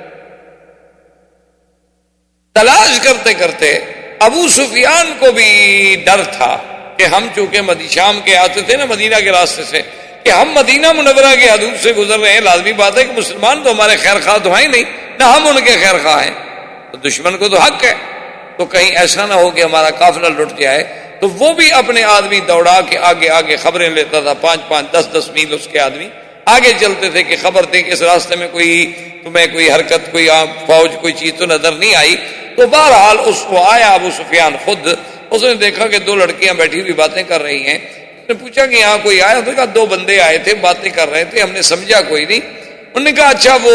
تلاش کرتے کرتے ابو سفیان کو بھی ڈر تھا کہ ہم چونکہ شام کے آتے تھے نا مدینہ کے راستے سے، کہ ہم مدینہ منورہ کے حدود سے گزر رہے ہیں، لازمی بات ہے کہ مسلمان تو ہمارے خیر خواہ تو ہیں نہیں، نہ ہم ان کے خیر خواہ ہیں، تو دشمن کو تو حق ہے، تو کہیں ایسا نہ ہو کہ ہمارا قافلہ لٹ جائے۔ تو وہ بھی اپنے آدمی دوڑا کے آگے آگے خبریں لیتا تھا، 5-5 10-10 میل اس کے آدمی آگے چلتے تھے کہ خبر دیں کہ اس راستے میں تمہیں کوئی حرکت، کوئی فوج، کوئی چیز تو نظر نہیں آئی۔ تو بہرحال اس کو آیا ابو سفیان خود، اس نے دیکھا کہ 2 لڑکیاں بیٹھی ہوئی باتیں کر رہی ہیں، اس نے پوچھا کہ یہاں کوئی آیا؟ تو کہا 2 بندے آئے تھے، باتیں کر رہے تھے، ہم نے سمجھا کوئی نہیں۔ انہوں نے کہا اچھا وہ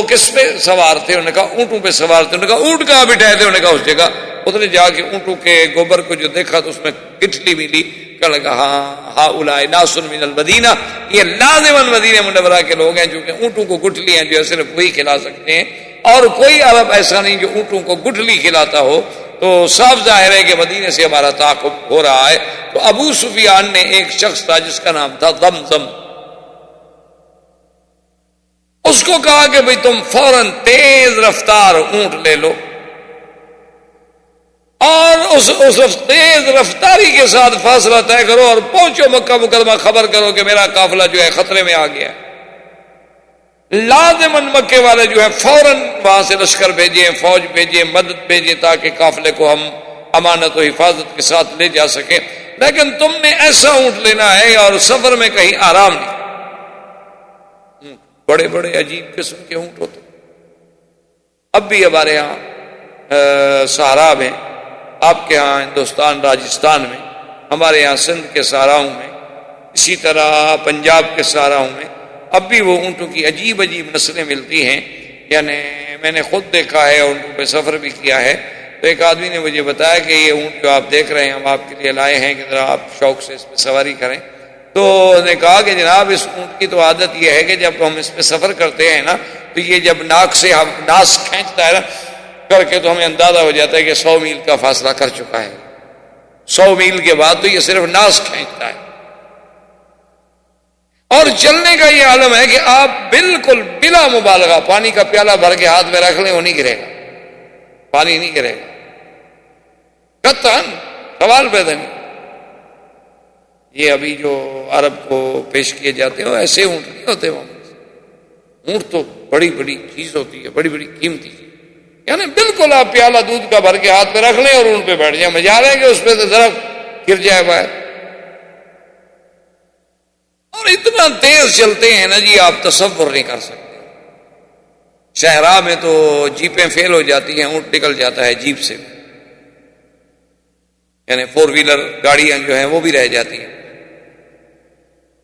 کس پہ سوار تھے؟ انہوں نے کہا اونٹوں پہ سوار تھے۔ انہوں نے کہا اونٹ کہاں بٹھائے تھے؟ انہوں نے کہا اس جگہ۔ اس نے جا کے اونٹوں کے گوبر کو جو دیکھا تو اس میں گٹھلی ملی، کہنے لگا ہاں اولئک ناس من المدینہ، یہ لازماً مدینہ منورہ کے لوگ ہیں، جو کہ اونٹوں کو گٹھلیاں جو ہے صرف وہی کھلا سکتے ہیں، اور کوئی عرب ایسا نہیں جو اونٹوں کو گٹھلی کھلاتا ہو، تو صاف ظاہر ہے کہ مدینے سے ہمارا تعاقب ہو رہا ہے۔ تو ابو سفیان نے ایک شخص تھا جس کا نام تھا ضمضم، اس کو کہا کہ بھئی تم فوراً تیز رفتار اونٹ لے لو اور اس تیز رفتاری کے ساتھ فاصلہ طے کرو اور پہنچو مکہ مکرمہ، خبر کرو کہ میرا قافلہ جو ہے خطرے میں آ گیا ہے۔ لازماً مکے والے جو ہے فوراً وہاں سے لشکر بھیجیں، فوج بھیجیں، مدد بھیجیں تاکہ قافلے کو ہم امانت و حفاظت کے ساتھ لے جا سکیں، لیکن تم نے ایسا اونٹ لینا ہے اور سفر میں کہیں آرام نہیں۔ بڑے بڑے عجیب قسم کے اونٹ ہوتے، اب بھی ہمارے ہاں صحرا میں، آپ کے ہاں ہندوستان راجستھان میں، ہمارے یہاں سندھ کے صحراؤں میں، اسی طرح پنجاب کے صحراؤں میں اب بھی وہ اونٹوں کی عجیب عجیب نسلیں ملتی ہیں، یعنی میں نے خود دیکھا ہے، اونٹوں پہ سفر بھی کیا ہے۔ تو ایک آدمی نے مجھے بتایا کہ یہ اونٹ جو آپ دیکھ رہے ہیں ہم آپ کے لیے لائے ہیں کہ ذرا آپ شوق سے اس پہ سواری کریں۔ تو انہوں نے کہا کہ جناب اس اونٹ کی تو عادت یہ ہے کہ جب ہم اس پہ سفر کرتے ہیں نا تو یہ جب ناک سے ہم ناس کھینچتا ہے نا کر کے تو ہمیں اندازہ ہو جاتا ہے کہ 100 میل کا فاصلہ کر چکا ہے، 100 میل کے بعد تو یہ صرف ناس کھینچتا ہے۔ اور چلنے کا یہ عالم ہے کہ آپ بالکل بلا مبالغہ پانی کا پیالہ بھر کے ہاتھ میں رکھ لیں وہ نہیں گرے گا، پانی نہیں گرے گا، قطعاً سوال پیدا نہیں۔ یہ ابھی جو عرب کو پیش کیے جاتے ہیں ایسے اونٹ نہیں ہوتے، اونٹ تو بڑی بڑی چیز ہوتی ہے، بڑی بڑی قیمتی چیز، یعنی بالکل آپ پیالہ دودھ کا بھر کے ہاتھ میں رکھ لیں اور اونٹ پہ بیٹھ جائیں، مزہ ہے کہ اس پہ تو ذرا گر جائے باہر، اور اتنا تیز چلتے ہیں نا جی آپ تصور نہیں کر سکتے۔ شہرا میں تو جیپیں فیل ہو جاتی ہیں، اونٹ نکل جاتا ہے جیپ سے، یعنی 4 ویلر گاڑیاں جو ہیں وہ بھی رہ جاتی ہیں،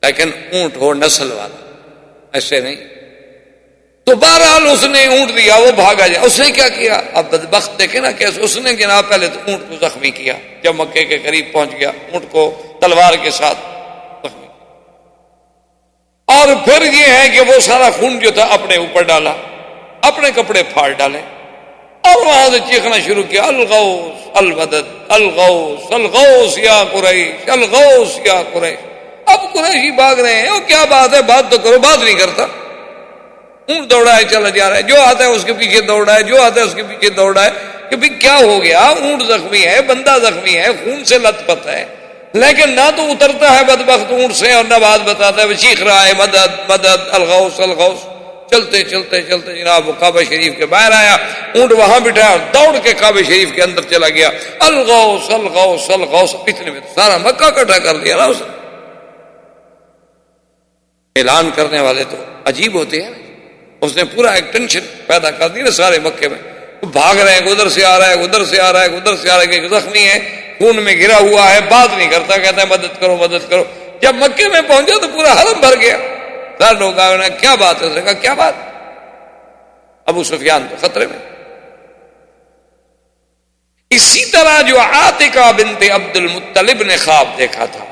لیکن اونٹ ہو نسل والا ایسے نہیں۔ تو بہرحال اس نے اونٹ دیا، وہ بھاگا جائے۔ اس نے کیا کیا؟ اب بدبخت دیکھیں نا کیسے، اس نے جناب پہلے تو اونٹ کو زخمی کیا، جب مکے کے قریب پہنچ گیا اونٹ کو تلوار کے ساتھ زخمی کیا، اور پھر یہ ہے کہ وہ سارا خون جو تھا اپنے اوپر ڈالا، اپنے کپڑے پھاڑ ڈالے، اور وہاں سے چیخنا شروع کیا الغوث المدد الغوث الغوث یا قریش الغوث یا قریش. اب قریشی بھاگ رہے ہیں. وہ کیا بات ہے, بات تو کرو, بات نہیں کرتا. اونٹ دوڑا ہے چلا جا رہا ہے, جو آتا ہے اس کے پیچھے دوڑا ہے, جو آتا ہے اس کے پیچھے دوڑا ہے کہ بھئی کیا ہو گیا. اونٹ زخمی ہے, بندہ زخمی ہے, خون سے لت پت ہے, لیکن نہ تو اترتا ہے بدبخت اونٹ سے اور نہ بات بتاتا ہے, وہ چیخ رہا ہے مدد مدد الغوث الغوث. چلتے چلتے چلتے جناب وہ کعبہ شریف کے باہر آیا, اونٹ وہاں بٹھایا اور دوڑ کے کعبہ شریف کے اندر چلا گیا. الغوث الغوث الغوث. اتنے میں سارا مکہ اکٹھا کر لیا نا اس نے. اعلان کرنے والے تو عجیب ہوتے ہیں. اس نے پورا ایک ٹینشن پیدا کر دی نا سارے مکے میں. بھاگ رہے ہیں, ادھر سے آ رہا ہے, ادھر سے آ رہا ہے, ادھر سے آ رہا ہے, کہ زخمی ہے, خون میں گرا ہوا ہے, بات نہیں کرتا, کہتا ہے مدد کرو مدد کرو. جب مکے میں پہنچا تو پورا حرم بھر گیا. سارے لوگ آئے, کیا بات ہے؟ اس نے کہا کیا بات؟ ابو سفیان تو خطرے میں. اسی طرح جو عاتقہ بنت عبد المطلب نے خواب دیکھا تھا,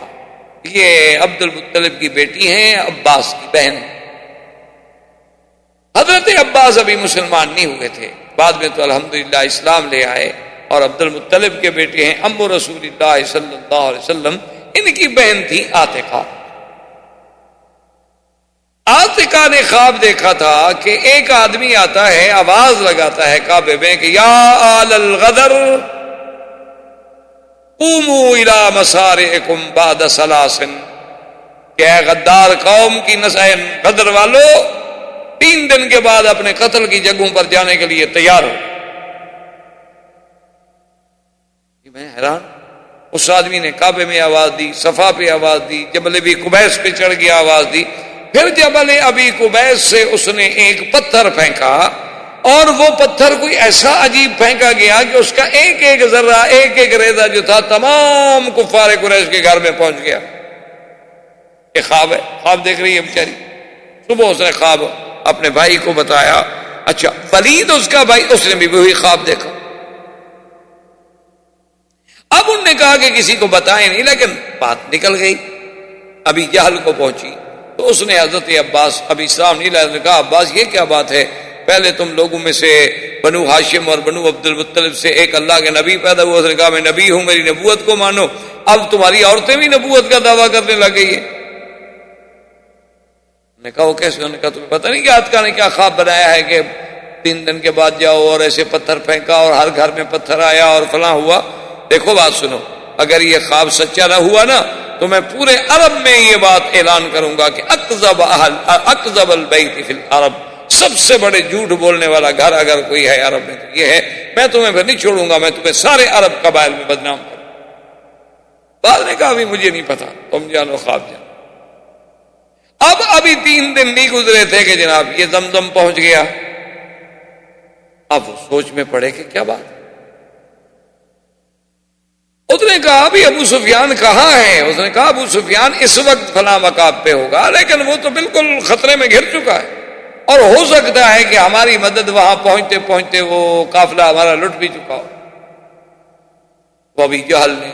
یہ عبد المطلب کی بیٹی ہیں, عباس کی بہن. حضرت عباس ابھی مسلمان نہیں ہوئے تھے, بعد میں تو الحمدللہ اسلام لے آئے, اور عبد المطلب کے بیٹے ہیں ام رسول اللہ صلی اللہ علیہ وسلم. ان کی بہن تھی عاتقہ. عاتقہ نے خواب دیکھا تھا کہ ایک آدمی آتا ہے, آواز لگاتا ہے کعبے میں کہ یا آل الغدر قوموا الی مسارعکم بعد ثلاث, کہ اے غدار قوم کی نسل غدر والو, 3 دن کے بعد اپنے قتل کی جگہوں پر جانے کے لیے تیار ہو. میں حیران. اس آدمی نے کعبے میں آواز دی, صفا پہ آواز دی, جبل ابی قبیس پہ چڑھ گیا آواز دی. پھر جبل ابی قبیس سے اس نے ایک پتھر پھینکا, اور وہ پتھر کوئی ایسا عجیب پھینکا گیا کہ اس کا ایک ایک ذرہ, ایک ایک ریزہ جو تھا تمام کفار قریش کے گھر میں پہنچ گیا. یہ خواب ہے, خواب دیکھ رہی ہے بیچاری. صبح اس نے خواب اپنے بھائی کو بتایا. اچھا, ولید اس کا بھائی, اس نے بھی وہی خواب دیکھا. اب انہوں نے کہا کہ کسی کو بتائیں نہیں, لیکن بات نکل گئی, ابھی جہل کو پہنچی. تو اس نے حضرت عباس, ابھی اسلام نہیں لایا, نے کہا عباس یہ کیا بات ہے, پہلے تم لوگوں میں سے بنو ہاشم اور بنو عبد المطلب سے ایک اللہ کے نبی پیدا ہوا. اس نے کہا میں نبی ہوں, میری نبوت کو مانو. اب تمہاری عورتیں بھی نبوت کا دعویٰ کرنے لگ گئی ہیں. نے کہا وہ کیسے؟ انہوں نے کہا تمہیں پتہ نہیں کہ عاتقہ نے کیا خواب بنایا ہے کہ 3 دن کے بعد جاؤ اور ایسے پتھر پھینکا اور ہر گھر میں پتھر آیا اور فلاں ہوا. دیکھو بات سنو, اگر یہ خواب سچا نہ ہوا نا تو میں پورے عرب میں یہ بات اعلان کروں گا کہ اکذب البیت فی العرب, سب سے بڑے جھوٹ بولنے والا گھر اگر کوئی ہے عرب میں تو یہ ہے. میں تمہیں پھر نہیں چھوڑوں گا, میں تمہیں سارے عرب قبائل میں بدنام کروں. بعد نے کہا ابھی مجھے نہیں پتا, تم جانو خواب جانو. اب ابھی 3 دن نہیں گزرے تھے کہ جناب یہ زمزم پہنچ گیا. اب وہ سوچ میں پڑے کہ کیا بات. اس نے کہا ابھی ابو سفیان کہاں ہے؟ اس نے کہا ابو سفیان اس وقت فلاں مقام پہ ہوگا, لیکن وہ تو بالکل خطرے میں گھر چکا ہے, اور ہو سکتا ہے کہ ہماری مدد وہاں پہنچتے پہنچتے وہ قافلہ ہمارا لٹ بھی چکا ہو. وہ ابھی جہل نے,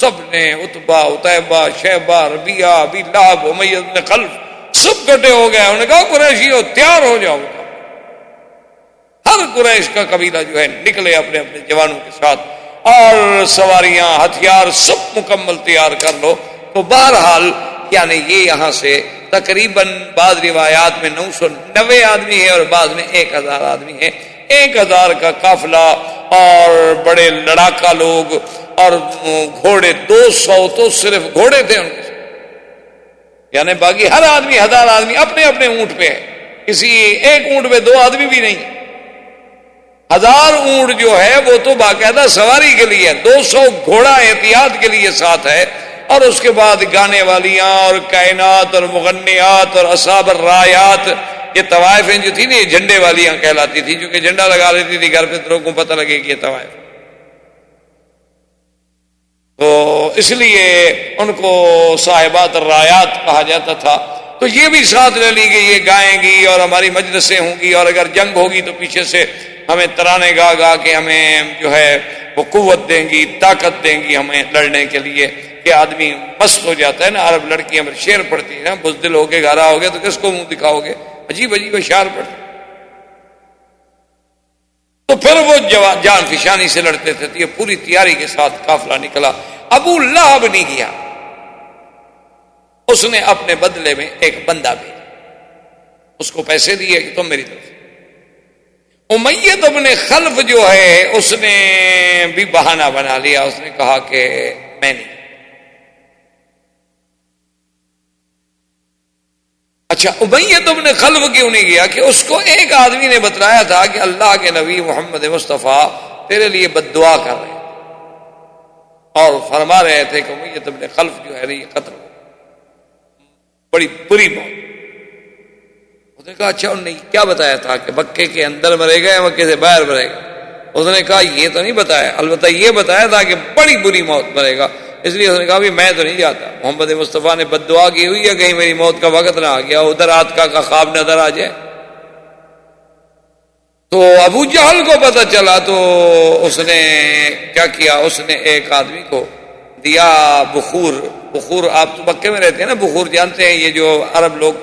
سب نے, عتبہ, عتیبہ, شیبہ, ربیعہ, ابی لہب, امیہ بن خلف, سب کٹے ہو گئے. انہوں نے کہا قریشیو تیار ہو جاؤ. ہر قریش کا قبیلہ جو ہے نکلے اپنے اپنے جوانوں کے ساتھ, اور سواریاں, ہتھیار سب مکمل تیار کر لو. تو بہرحال یعنی یہ یہاں سے تقریباً بعض روایات میں 990 آدمی ہے اور بعض میں 1000 آدمی ہے. 1000 کا قافلہ اور بڑے لڑاکا لوگ اور گھوڑے 200 تو صرف گھوڑے تھے ان کے, یعنی باقی ہر آدمی 1000 آدمی اپنے اپنے اونٹ پہ ہے. کسی ایک اونٹ پہ 2 آدمی بھی نہیں. 1000 اونٹ جو ہے وہ تو باقاعدہ سواری کے لیے, 200 گھوڑا احتیاط کے لیے ساتھ ہے, اور اس کے بعد گانے والیاں اور کائنات اور مغنیات اور اصحاب الرایات. یہ طوائفیں جو تھی نا یہ جھنڈے والیاں کہلاتی تھی, کیونکہ جھنڈا لگا لیتی تھی گھر پہ, لوگوں کو پتہ لگے کہ یہ طوائف, تو اس لیے ان کو صاحبات الرایات کہا جاتا تھا. تو یہ بھی ساتھ لے لی گئی, یہ گائیں گی اور ہماری مجلسیں ہوں گی, اور اگر جنگ ہوگی تو پیچھے سے ہمیں ترانے گا گا کے ہمیں جو ہے وہ قوت دیں گی, طاقت دیں گی ہمیں لڑنے کے لیے. کہ آدمی مست ہو جاتا ہے نا, عرب لڑکیاں شعر پڑتی ہیں, بزدل ہو کے گھرا ہو گے تو کس کو منہ دکھاؤ گے, عجیب عجیب اشعار پڑتے. تو پھر وہ جان فشانی سے لڑتے تھے، تو یہ پوری تیاری کے ساتھ قافلہ نکلا۔ ابو لہب نہیں گیا، اس نے اپنے بدلے میں ایک بندہ بھیجا، اس کو پیسے دیے کہ تم میری طرف۔ امیہ بن خلف جو ہے اس نے بھی بہانہ بنا لیا، اس نے کہا کہ میں نہیں۔ اچھا، امیہ بن خلف کیوں نہیں گیا؟ کہ اس کو ایک آدمی نے بتلایا تھا کہ اللہ کے نبی محمد مصطفیٰ تیرے لیے بد دعا کر رہے ہیں اور فرما رہے تھے کہ امیہ بن خلف جو ہے یہ قتل ہو، بڑی بری موت۔ اس نے کہا اچھا، انہوں نے کیا بتایا تھا کہ مکے کے اندر مرے گا یا مکے سے باہر مرے گا؟ اس نے کہا یہ تو نہیں بتایا، البتہ یہ بتایا تھا کہ بڑی بری موت مرے گا۔ اس لیے اس نے کہا بھی میں تو نہیں جاتا، محمد مصطفیٰ نے بد دعا کی ہوئی ہے، کہیں میری موت کا وقت نہ آ گیا، ادھر آتکا کا خواب نظر آ جائے۔ تو ابو جہل کو پتہ چلا تو اس نے کیا کیا، اس نے ایک آدمی کو دیا بخور، آپ تو مکے میں رہتے ہیں نا، بخور جانتے ہیں، یہ جو عرب لوگ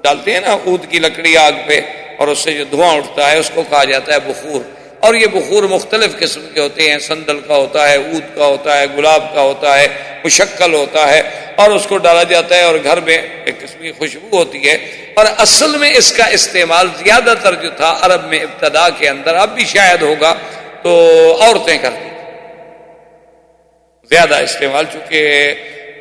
ڈالتے ہیں نا اود کی لکڑی آگ پہ اور اس سے جو دھواں اٹھتا ہے اس کو کہا جاتا ہے بخور۔ اور یہ بخور مختلف قسم کے ہوتے ہیں، سندل کا ہوتا ہے، اود کا ہوتا ہے، گلاب کا ہوتا ہے، مشکل ہوتا ہے، اور اس کو ڈالا جاتا ہے اور گھر میں ایک قسم کی خوشبو ہوتی ہے۔ اور اصل میں اس کا استعمال زیادہ تر جو تھا عرب میں ابتدا کے اندر، اب بھی شاید ہوگا، تو عورتیں کرتی زیادہ استعمال، چونکہ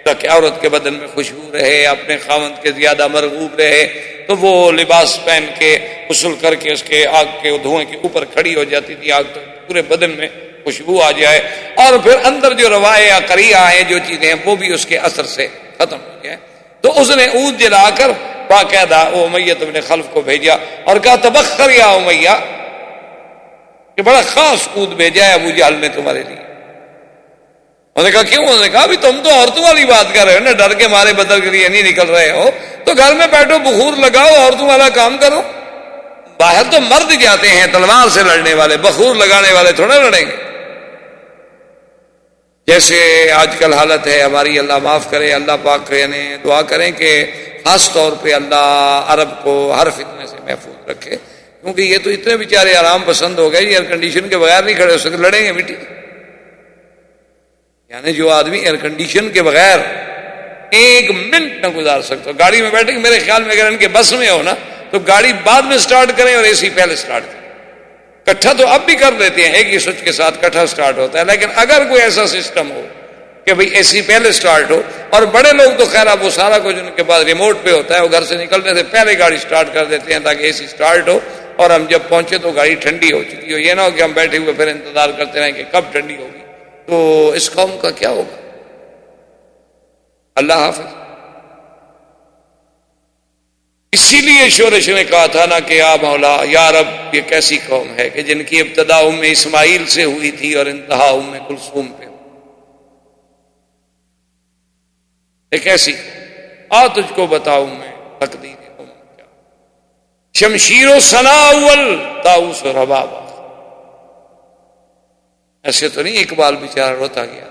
تاکہ عورت کے بدن میں خوشبو رہے، اپنے خاوند کے زیادہ مرغوب رہے، تو وہ لباس پہن کے غسل کر کے اس کے آگ کے دھوئیں کے اوپر کھڑی ہو جاتی تھی، آگ تو پورے بدن میں خوشبو آ جائے، اور پھر اندر جو روائے یا قریہ ہیں، جو چیزیں ہیں، وہ بھی اس کے اثر سے ختم ہو جائے۔ تو اس نے اود جلا کر باقاعدہ امیہ بن خلف کو بھیجا اور کہا تبخر یا امیہ، کہ بڑا خاص اود بھیجا ہے ابو جہل نے تمہارے لیے۔ انہوں نے کہا کیوں؟ انہوں نے کہا بھی تم تو عورتوں والی بات کر رہے ہو نا، ڈر کے مارے بدل کے لیے نہیں نکل رہے ہو، تو گھر میں بیٹھو، بخور لگاؤ، عورتوں والا کام کرو۔ باہر تو مرد جاتے ہیں تلوار سے لڑنے والے، بخور لگانے والے تھوڑا لڑیں گے۔ جیسے آج کل حالت ہے ہماری، اللہ معاف کرے، اللہ پاک یعنی دعا کریں کہ خاص طور پہ اللہ عرب کو ہر فتنے سے محفوظ رکھے، کیونکہ یہ تو اتنے بیچارے آرام پسند ہو گئے، ایئر کنڈیشن کے بغیر نہیں کھڑے ہو سکتے، لڑیں گے مٹی۔ یعنی جو آدمی ایئر کنڈیشن کے بغیر ایک منٹ نہ گزار سکتا، گاڑی میں بیٹھے، میرے خیال میں اگر ان کے بس میں ہو نا تو گاڑی بعد میں سٹارٹ کریں اور اے سی پہلے سٹارٹ کریں۔ کٹھا تو اب بھی کر دیتے ہیں، ایک ہی سوئچ کے ساتھ کٹھا سٹارٹ ہوتا ہے، لیکن اگر کوئی ایسا سسٹم ہو کہ بھئی اے سی پہلے سٹارٹ ہو، اور بڑے لوگ تو خیر اب وہ سارا کچھ ان کے پاس ریموٹ پہ ہوتا ہے، وہ گھر سے نکلنے سے پہلے گاڑی سٹارٹ کر دیتے ہیں تاکہ اے سی سٹارٹ ہو، اور ہم جب پہنچے تو گاڑی ٹھنڈی ہو چکی ہو، یہ نہ ہو کہ ہم بیٹھے ہوئے پھر انتظار کرتے رہیں کہ کب ٹھنڈی ہوگی، تو اس قوم کا کیا ہوگا۔ اللہ حافظ۔ اسی لیے شورش نے کہا تھا نا کہ یا مولا یا رب، یہ کیسی قوم ہے کہ جن کی ابتدا اسماعیل سے ہوئی تھی اور انتہا کلثوم پہ، ایک ایسی آ تجھ کو بتاؤں میں تقدیر کیا، شمشیر و ثنا اول طاؤس و رباب۔ ایسے تو نہیں اقبال بیچارہ روتا گیا۔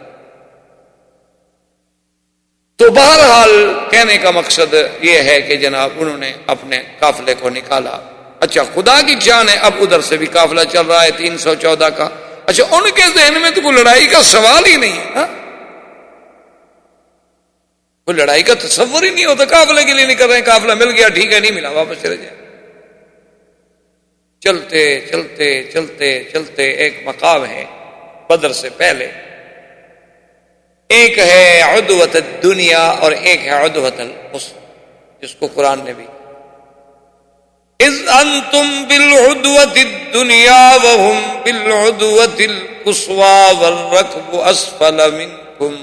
تو بہرحال کہنے کا مقصد یہ ہے کہ جناب انہوں نے اپنے قافلے کو نکالا۔ اچھا، خدا کی جان ہے، اب ادھر سے بھی قافلہ چل رہا ہے 314 کا۔ اچھا، ان کے ذہن میں تو کوئی لڑائی کا سوال ہی نہیں ہے، کوئی لڑائی کا تصور ہی نہیں ہوتا، قافلے کے لیے نہیں کر رہے ہیں، قافلہ مل گیا ٹھیک ہے، نہیں ملا واپس چلے جائیں۔ چلتے چلتے چلتے چلتے ایک مقام ہے بدر سے پہلے، ایک ہے عدوۃ الدنیا اور ایک ہے عدوۃ القصوى، جس کو قرآن نے بھی اذ انتم بالعدوۃ الدنیا وهم بالعدوۃ القصوى والركب اسفل منكم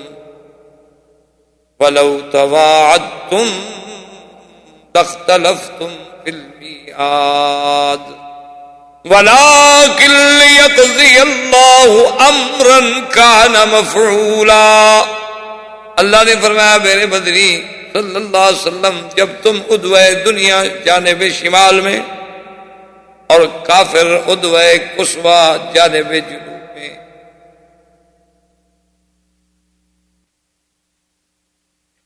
ولو تواعدتم لاختلفتم في الميعاد وَلَٰكِن لِّيَقْضِيَ اللَّهُ أَمْرًا كَانَ مَفْعُولًا۔ اللہ نے فرمایا میرے بدری صلی اللہ علیہ وسلم، جب تم عدوہ دنیا جانب شمال میں اور کافر عدوہ قصویٰ جانب جنوب میں،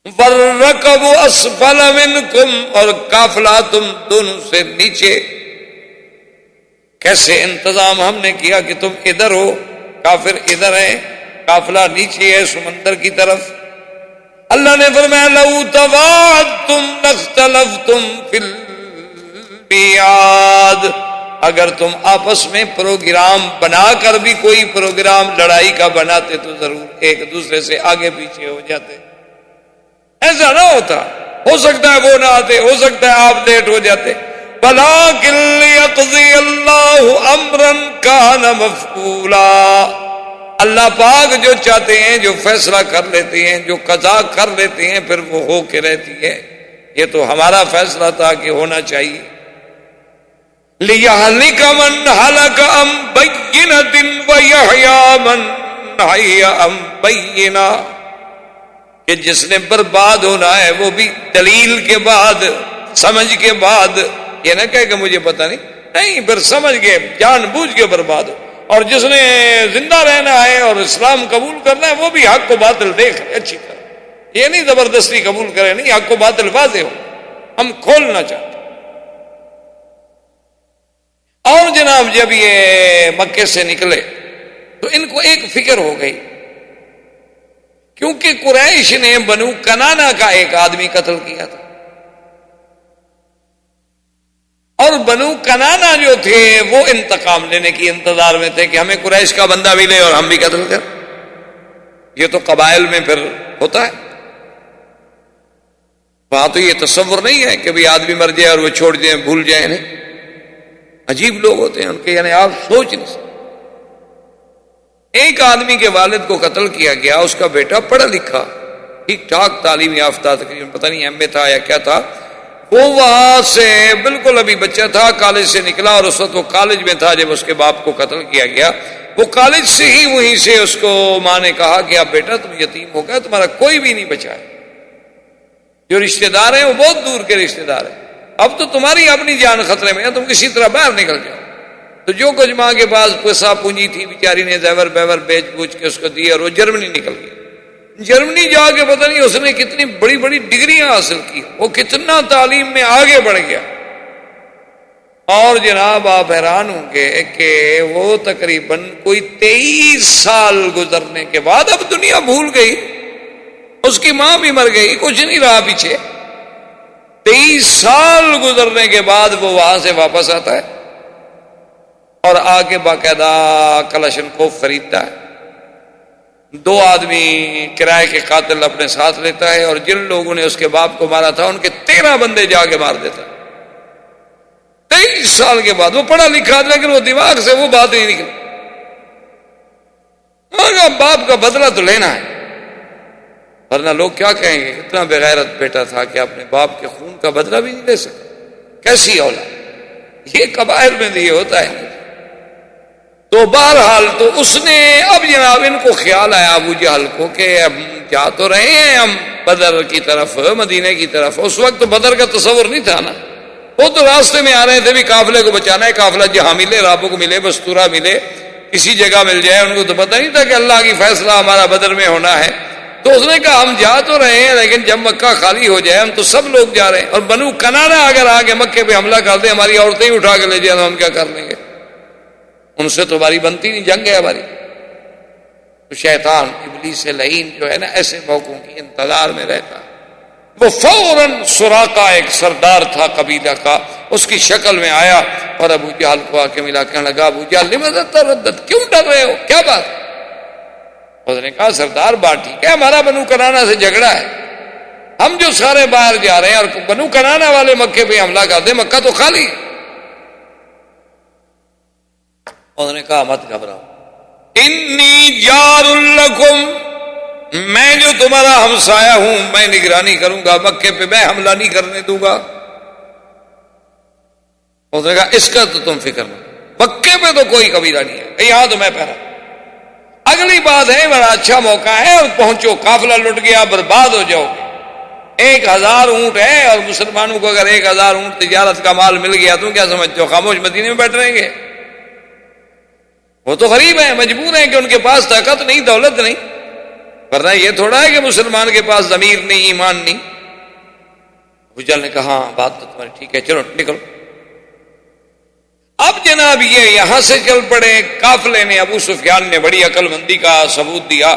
وَالرَّكَبُ أَسْفَلَ مِنكُمْ، اور قافلہ تم دونوں سے نیچے، کیسے انتظام ہم نے کیا کہ تم ادھر ہو، کافر ادھر ہے، قافلہ نیچے ہے سمندر کی طرف۔ اللہ نے فرمایا لو تواعدتم لاختلفتم فی المیعاد، اگر تم آپس میں پروگرام بنا کر بھی کوئی پروگرام لڑائی کا بناتے تو ضرور ایک دوسرے سے آگے پیچھے ہو جاتے، ایسا نہ ہوتا، ہو سکتا ہے وہ نہ آتے، ہو سکتا ہے آپ لیٹ ہو جاتے، وَلَٰكِن لِّيَقْضِيَ اللَّهُ أَمْرًا كَانَ مَفْعُولًا، اللہ پاک جو چاہتے ہیں، جو فیصلہ کر لیتے ہیں، جو قضا کر لیتے ہیں، پھر وہ ہو کے رہتی ہے۔ یہ تو ہمارا فیصلہ تھا کہ ہونا چاہیے۔ لِيَهْلِكَ مَنْ هَلَكَ عَن بَيِّنَةٍ وَيَحْيَىٰ مَنْ حَيَّ عَن بَيِّنَةٍ، کہ جس نے برباد ہونا ہے وہ بھی دلیل کے بعد، سمجھ کے بعد، یہ نہ کہے کہ مجھے پتہ نہیں، پھر سمجھ کے جان بوجھ کے برباد ہو، اور جس نے زندہ رہنا ہے اور اسلام قبول کرنا ہے وہ بھی حق کو باطل دیکھ لے اچھی طرح، یہ نہیں زبردستی قبول کرے، نہیں، حق کو باطل واضح ہو، ہم کھولنا چاہتے۔ اور جناب جب یہ مکے سے نکلے تو ان کو ایک فکر ہو گئی، کیونکہ قریش نے بنو کنانا کا ایک آدمی قتل کیا تھا، اور بنو کنانا جو تھے وہ انتقام لینے کی انتظار میں تھے کہ ہمیں قریش کا بندہ ملے اور ہم بھی قتل کریں۔ یہ تو قبائل میں پھر ہوتا ہے، وہاں تو یہ تصور نہیں ہے کہ بھی آدمی مر جائے اور وہ چھوڑ جائیں، بھول جائیں، نہیں، عجیب لوگ ہوتے ہیں ان کے، یعنی آپ سوچ نہیں سکتے۔ ایک آدمی کے والد کو قتل کیا گیا، اس کا بیٹا پڑھا لکھا، ٹھیک ٹھاک تعلیم یافتہ، تقریباً پتہ نہیں ایم اے تھا یا کیا تھا، وہ وہاں سے بالکل ابھی بچہ تھا، کالج سے نکلا، اور اس وقت وہ کالج میں تھا جب اس کے باپ کو قتل کیا گیا۔ وہ کالج سے ہی وہیں سے اس کو ماں نے کہا کہ اب بیٹا تم یتیم ہو گیا، تمہارا کوئی بھی نہیں بچا ہے، جو رشتہ دار ہیں وہ بہت دور کے رشتہ دار ہیں، اب تو تمہاری اپنی جان خطرے میں ہے، تم کسی طرح باہر نکل جاؤ۔ تو جو کچھ ماں کے پاس پیسہ پونجی تھی بیچاری نے زیور بیور بیچ بوچھ کے اس کو دی، اور وہ جرمنی نکل گیا۔ جرمنی جا کے پتہ نہیں اس نے کتنی بڑی بڑی ڈگریاں حاصل کی، وہ کتنا تعلیم میں آگے بڑھ گیا، اور جناب آپ حیران ہوں گے کہ وہ تقریباً کوئی 23 سال گزرنے کے بعد اب دنیا بھول گئی، اس کی ماں بھی مر گئی، کچھ نہیں رہا پیچھے، 23 سال گزرنے کے بعد وہ وہاں سے واپس آتا ہے اور آ کے باقاعدہ کلاشنکوف خریدتا ہے، 2 آدمی کرائے کے قاتل اپنے ساتھ لیتا ہے، اور جن لوگوں نے اس کے باپ کو مارا تھا ان کے 13 بندے جا کے مار دیتا ہے۔ 23 سال کے بعد وہ پڑھا لکھا، لیکن وہ دماغ سے وہ بات نہیں نکلی، باپ کا بدلہ تو لینا ہے، ورنہ لوگ کیا کہیں گے، اتنا بغیرت بیٹا تھا کہ اپنے باپ کے خون کا بدلہ بھی نہیں لے سکا، کیسی اولاد، یہ قبائل میں یہ ہوتا ہے۔ تو بہرحال تو اس نے اب جناب ان کو خیال آیا ابو جہل کو کہ اب جا تو رہے ہیں ہم بدر کی طرف، مدینے کی طرف، اس وقت تو بدر کا تصور نہیں تھا نا، وہ تو راستے میں آ رہے تھے بھی قافلے کو بچانا ہے، قافلہ جہاں ملے، رابو کو ملے، بستورا ملے، کسی جگہ مل جائے، ان کو تو پتہ نہیں تھا کہ اللہ کی فیصلہ ہمارا بدر میں ہونا ہے۔ تو اس نے کہا ہم جا تو رہے ہیں لیکن جب مکہ خالی ہو جائے، ہم تو سب لوگ جا رہے ہیں، اور بنو کنانا اگر آگے مکے پہ حملہ کر دیں، ہماری عورتیں ہی اٹھا کے لے جائیں تو ہم کیا کر لیں گے، ان سے تو ہماری بنتی نہیں، جنگ ہے ہماری۔ تو شیطان ابلیس لعین جو ہے نا ایسے موقعوں کی انتظار میں رہتا، وہ فوراً سراقہ ایک سردار تھا قبیلہ کا، اس کی شکل میں آیا اور ابو جہل کو آ کے ملا، کہنے لگا ابو جہل لماذا تردد، کیوں ڈر رہے ہو، کیا بات؟ اس نے کہا سردار بات ٹھیک ہے، ہمارا بنو کنانا سے جھگڑا ہے، ہم جو سارے باہر جا رہے ہیں اور بنو کنانا والے مکے پہ حملہ کر دیں، مکہ تو خالی۔ انہوں نے کہا مت گھبراؤ، انی جار لکم، میں جو تمہارا ہمسایہ ہوں میں نگرانی کروں گا، مکے پہ میں حملہ نہیں کرنے دوں گا۔ اس نے کہا اس کا تو تم فکر نہ، مکے پہ تو کوئی قبیلہ نہیں ہے، یہاں تو میں پہرا، اگلی بات ہے بڑا اچھا موقع ہے اور پہنچو، قافلہ لٹ گیا برباد ہو جاؤ گے، 1000 اونٹ ہے اور مسلمانوں کو اگر 1000 اونٹ تجارت کا مال مل گیا تو کیا سمجھتے ہو خاموش مدینے میں بیٹھ رہیں گے؟ وہ تو غریب ہیں، مجبور ہیں کہ ان کے پاس طاقت نہیں، دولت نہیں، ورنہ یہ تھوڑا ہے کہ مسلمان کے پاس ضمیر نہیں، ایمان نہیں۔ ابو جہل نے کہا ہاں بات تو تمہاری ٹھیک ہے، چلو نکلو۔ اب جناب یہ یہاں سے چل پڑے، قافلے نے، ابو سفیان نے بڑی عقل مندی کا ثبوت دیا،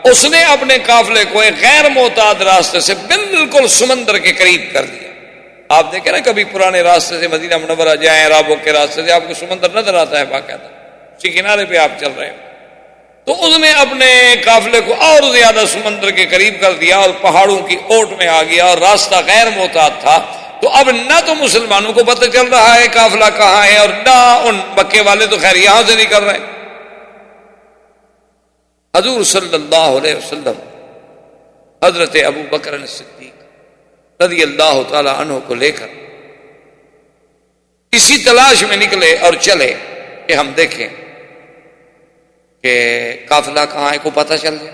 اس نے اپنے قافلے کو ایک غیر معتاد راستے سے بالکل سمندر کے قریب کر دیا۔ آپ دیکھیں نا کبھی پرانے راستے سے مدینہ منورہ جائیں، رابو کے راستے سے، آپ کو سمندر نظر آتا ہے باقاعدہ، اسی کنارے پہ آپ چل رہے ہیں، تو اس نے اپنے قافلے کو اور زیادہ سمندر کے قریب کر دیا اور پہاڑوں کی اوٹ میں آ گیا، اور راستہ غیر معتاد تھا، تو اب نہ تو مسلمانوں کو پتہ چل رہا ہے قافلہ کہاں ہے، اور نہ ان مکے والے تو خیر یہاں سے نکل رہے ہیں۔ حضور صلی اللہ علیہ وسلم حضرت ابو بکر صدیق رضی اللہ تعالی عنہ کو لے کر اسی تلاش میں نکلے اور چلے کہ ہم دیکھیں کہ قافلہ کہاں ہے، کو پتہ چل جائے۔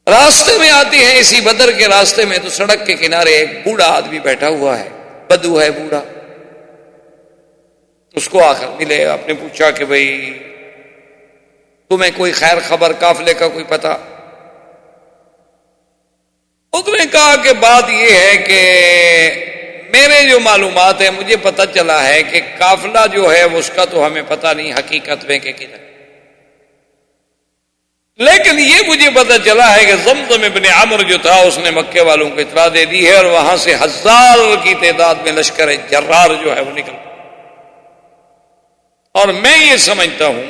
راستے میں آتے ہیں، اسی بدر کے راستے میں تو سڑک کے کنارے ایک بوڑھا آدمی بیٹھا ہوا ہے، بدو ہے بوڑھا، اس کو آ کر ملے، آپ نے پوچھا کہ بھئی تمہیں کوئی خیر خبر، قافلے کا کوئی پتہ؟ اس نے کہا کہ بات یہ ہے کہ میرے جو معلومات ہیں مجھے پتہ چلا ہے کہ قافلہ جو ہے اس کا تو ہمیں پتہ نہیں حقیقت میں کہ کدھر، لیکن یہ مجھے پتہ چلا ہے کہ زمزم ابن عمرو جو تھا اس نے مکے والوں کو اطلاع دے دی ہے، اور وہاں سے 1000 کی تعداد میں لشکر جرار جو ہے وہ نکل، اور میں یہ سمجھتا ہوں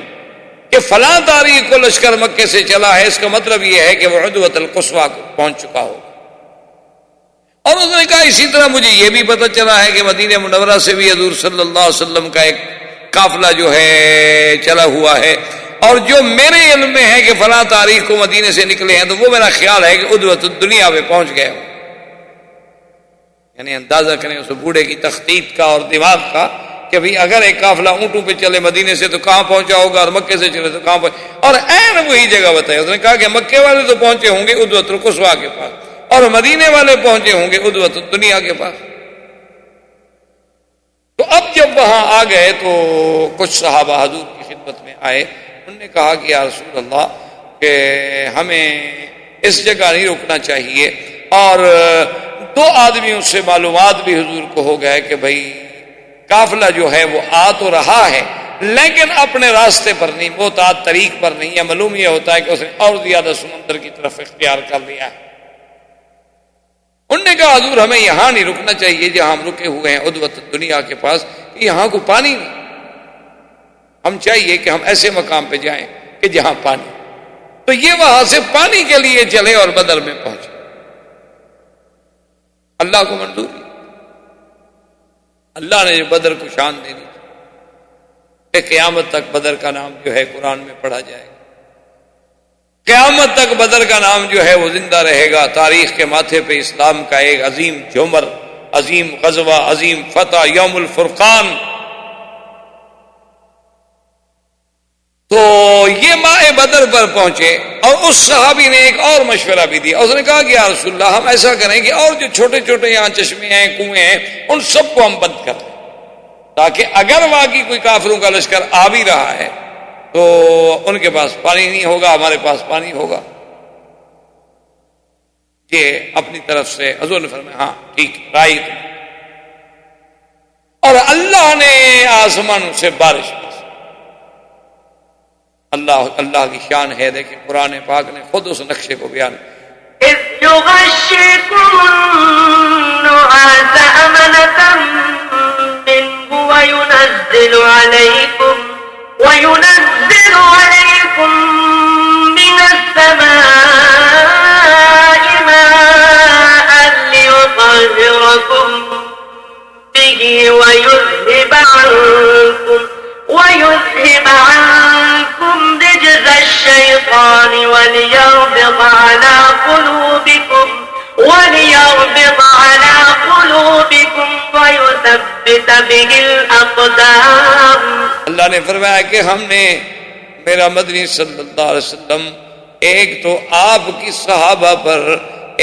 کہ فلاں تاریخ کو لشکر مکے سے چلا ہے، اس کا مطلب یہ ہے کہ وہ عدوۃ القصویٰ کو پہنچ چکا ہو۔ اور اس نے کہا اسی طرح مجھے یہ بھی پتہ چلا ہے کہ مدینہ منورہ سے بھی حضور صلی اللہ علیہ وسلم کا ایک قافلہ جو ہے چلا ہوا ہے، اور جو میرے علم میں ہے کہ فلاں تاریخ کو مدینے سے نکلے ہیں، تو وہ میرا خیال ہے کہ عدوۃ الدنیا پہ پہنچ گئے ہوں۔ یعنی اندازہ کریں اس بوڑھے کی تخطیط کا اور دماغ کا کہ بھی اگر ایک قافلہ اونٹوں پہ چلے مدینے سے تو کہاں پہنچا ہوگا، اور مکے سے چلے تو کہاں پہنچا، اور عین وہی جگہ بتائی۔ اس نے کہا کہ مکے والے تو پہنچے ہوں گے عدوۃ القصویٰ کے پاس، اور مدینے والے پہنچے ہوں گے عدوۃ الدنیا کے پاس۔ تو اب جب وہاں آ گئے تو کچھ صحابہ حضور کی خدمت میں آئے، انہوں نے کہا کہ یا رسول اللہ کہ ہمیں اس جگہ نہیں رکنا چاہیے، اور 2 آدمیوں سے معلومات بھی حضور کو ہو گئے کہ بھئی قافلہ جو ہے وہ آ تو رہا ہے لیکن اپنے راستے پر نہیں، معتاد طریق پر نہیں ہے، معلوم یہ ہوتا ہے کہ اس نے اور زیادہ سمندر کی طرف اختیار کر لیا ہے۔ انہوں نے کہا حضور ہمیں یہاں نہیں رکنا چاہیے جہاں ہم رکے ہوئے ہیں عدوۃ الدنیا کے پاس، کہ یہاں کو پانی نہیں، ہم چاہیے کہ ہم ایسے مقام پہ جائیں کہ جہاں پانی، تو یہ وہاں سے پانی کے لیے چلے اور بدر میں پہنچے۔ اللہ کو منظور، اللہ نے جو بدر کو شان دے دی کہ قیامت تک بدر کا نام جو ہے قرآن میں پڑھا جائے گا، قیامت تک بدر کا نام جو ہے وہ زندہ رہے گا، تاریخ کے ماتھے پہ اسلام کا ایک عظیم جومر، عظیم غزوہ، عظیم فتح، یوم الفرقان۔ تو یہ ماہ بدر پر پہنچے، اور اس صحابی نے ایک اور مشورہ بھی دیا، اس نے کہا کہ یا رسول اللہ ہم ایسا کریں کہ اور جو چھوٹے چھوٹے یہاں چشمے ہیں، کنویں ہیں، ان سب کو ہم بند کر دیں، تاکہ اگر واقعی کوئی کافروں کا لشکر آ بھی رہا ہے تو ان کے پاس پانی نہیں ہوگا، ہمارے پاس پانی ہوگا۔ یہ اپنی طرف سے حضور نے فرمایا ہاں ٹھیک رائٹ، اور اللہ نے آسمان سے بارش، اللہ کی شان ہے، دیکھیں قرآن پاک نے خود اس نقشے کو بیان اذ یغشکم النعاس امنة منه وينزل عليكم من السماء ماء ليطهركم به ويذهب عنكم رجز الشيطان وليربط على قلوبكم ويثبت به الأقدام۔ اللہ نے فرمایا کہ ہم نے میرا مدنی صلی اللہ علیہ وسلم ایک تو آپ کی صحابہ پر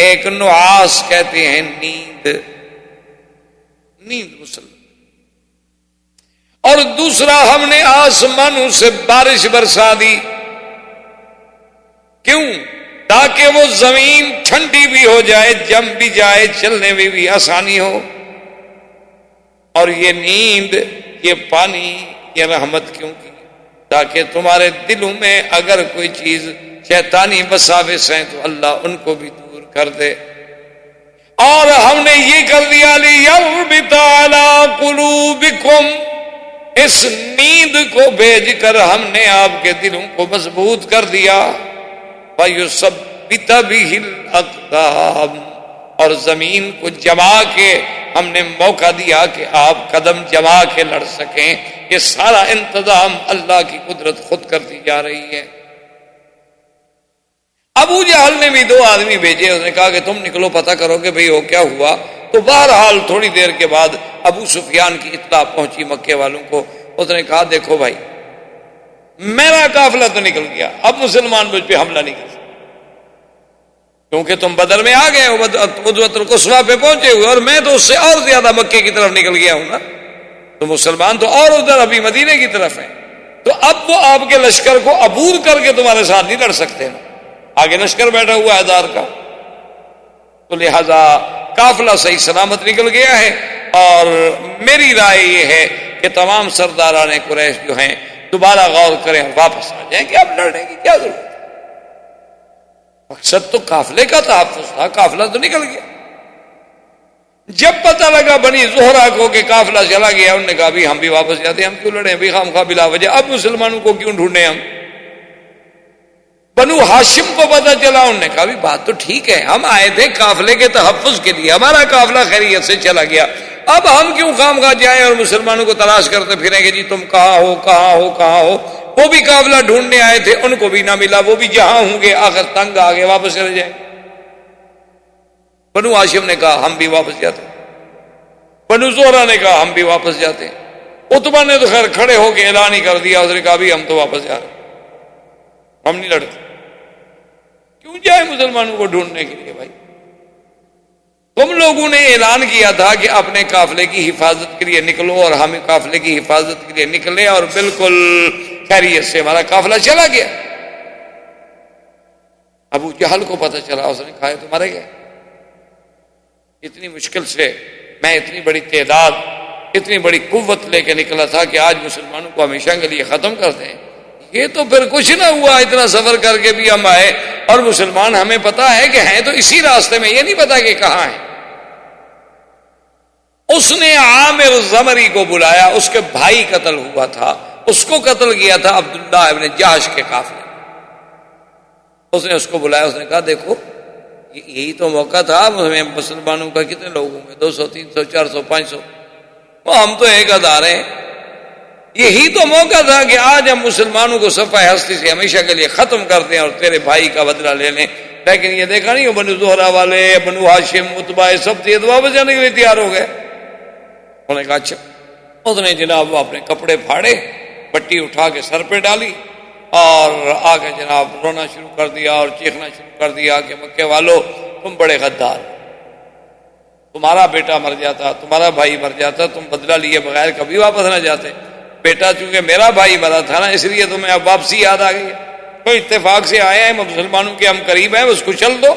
ایک نعاس کہتے ہیں نیند مسلم، اور دوسرا ہم نے آسمانوں سے بارش برسا دی، کیوں؟ تاکہ وہ زمین ٹھنڈی بھی ہو جائے، جم بھی جائے، چلنے میں بھی آسانی ہو، اور یہ نیند یہ پانی یہ رحمت کیوں کی؟ تاکہ تمہارے دلوں میں اگر کوئی چیز شیطانی وساوس ہیں تو اللہ ان کو بھی دور کر دے. اور ہم نے یہ کر دیا لِيَرْبِطَ عَلَىٰ قُلُوبِكُمْ، اس نیند کو بھیج کر ہم نے آپ کے دلوں کو مضبوط کر دیا. وَيُثَبِّتَ بِهِ الْأَقْدَامَ، اور زمین کو جما کے ہم نے موقع دیا کہ آپ قدم جما کے لڑ سکیں. یہ سارا انتظام اللہ کی قدرت خود کرتی جا رہی ہے. ابو جہل نے بھی 2 آدمی بھیجے، اس نے کہا کہ تم نکلو پتہ کرو کہ بھئی وہ کیا ہوا. تو بہرحال تھوڑی دیر کے بعد ابو سفیان کی اطلاع پہنچی مکے والوں کو. اس نے کہا دیکھو بھائی میرا قافلہ تو نکل گیا، اب مسلمان مجھ پہ حملہ نہیں کر سکتے کیونکہ تم بدر میں آ گئے ہو، عدوۃ القصویٰ پہ پہنچے ہوئے، اور میں تو اس سے اور زیادہ مکے کی طرف نکل گیا ہوں نا. تو مسلمان تو اور ادھر ابھی مدینے کی طرف ہیں. تو اب وہ آپ کے لشکر کو عبور کر کے تمہارے ساتھ نہیں لڑ سکتے نا، آگے لشکر بیٹھا ہوا ہے 1000 کا. تو لہذا قافلہ صحیح سلامت نکل گیا ہے. اور میری رائے یہ ہے کہ تمام سرداران قریش جو ہیں دوبارہ غور کریں اور واپس آ جائیں کہ اب لڑنے کی کیا ضرورت ہے. مقصد تو قافلے کا تحفظ تھا، قافلہ تو نکل گیا. جب پتہ لگا بنی زہرہ کو کہ قافلہ چلا گیا، انہوں نے کہا بھی ہم بھی واپس جاتے ہیں، ہم کیوں لڑیں بھی خام خواہ بلا وجہ، اب مسلمانوں کو کیوں ڈھونڈیں ہم. بنو ہاشم کو پتہ چلا، انہوں نے کہا بھی بات تو ٹھیک ہے، ہم آئے تھے قافلے کے تحفظ کے لیے، ہمارا قافلہ خیریت سے چلا گیا، اب ہم کیوں خام خواہ جائیں اور مسلمانوں کو تلاش کرتے پھریں کہ جی تم کہاں ہو کہاں ہو کہاں ہو. وہ بھی قافلہ ڈھونڈنے آئے تھے، ان کو بھی نہ ملا، وہ بھی جہاں ہوں گے آخر تنگ آ گئے واپس چلے جائیں. بنو ہاشم نے کہا ہم بھی واپس جاتے ہیں، بنو زہرہ نے کہا ہم بھی واپس جاتے ہیں. عتبہ نے تو خیر کھڑے ہو کے اعلان ہی کر دیا، اس نے کہا بھی ہم تو واپس جا رہے ہیں، ہم نہیں لڑتے. کیوں جائے مسلمانوں کو ڈھونڈنے کے لیے بھائی؟ تم لوگوں نے اعلان کیا تھا کہ اپنے قافلے کی حفاظت کے لیے نکلو، اور ہم قافلے کی حفاظت کے لیے نکلے اور بالکل خیریت سے ہمارا قافلہ چلا گیا. ابو جہل کو پتہ چلا، اس نے کہا تمہارے گئے، اتنی مشکل سے میں اتنی بڑی تعداد اتنی بڑی قوت لے کے نکلا تھا کہ آج مسلمانوں کو ہمیشہ کے لیے ختم کر دیں. یہ تو پھر کچھ نہ ہوا، اتنا سفر کر کے بھی ہم آئے اور مسلمان ہمیں پتا ہے کہ ہیں تو اسی راستے میں، یہ نہیں پتا کہ کہاں ہیں. اس نے عامر زمری کو بلایا، اس کے بھائی قتل ہوا تھا، اس کو قتل کیا تھا عبداللہ ابن جہش کے قافلے. اس نے اس کو بلایا، اس نے کہا دیکھو یہی تو موقع تھا، مسلمانوں کا کتنے لوگ ہوں گے، 200 300 400 500، وہ ہم تو 1000 ہیں. یہی تو موقع تھا کہ آج ہم مسلمانوں کو صفحہ ہستی سے ہمیشہ کے لیے ختم کر دیں اور تیرے بھائی کا بدلہ لے لیں. لیکن یہ دیکھا نہیں، بنو زہرہ والے، بنو ہاشم، عتبہ، سب تھے تو واپس جانے کے لیے تیار ہو گئے. انہوں نے کہا اچھا. اس نے جناب وہ اپنے کپڑے پھاڑے، پٹی اٹھا کے سر پہ ڈالی اور آگے جناب رونا شروع کر دیا اور چیخنا شروع کر دیا کہ مکے والو تم بڑے غدار، تمہارا بیٹا مر جاتا، تمہارا بھائی مر جاتا، تم بدلہ لیے بغیر کبھی واپس نہ جاتے. بیٹا چونکہ میرا بھائی مرا تھا نا، اس لیے تمہیں اب واپسی یاد آ گئی ہے. تو اتفاق سے آئے ہیں مسلمانوں کے، ہم قریب ہیں، اس کو چل دو.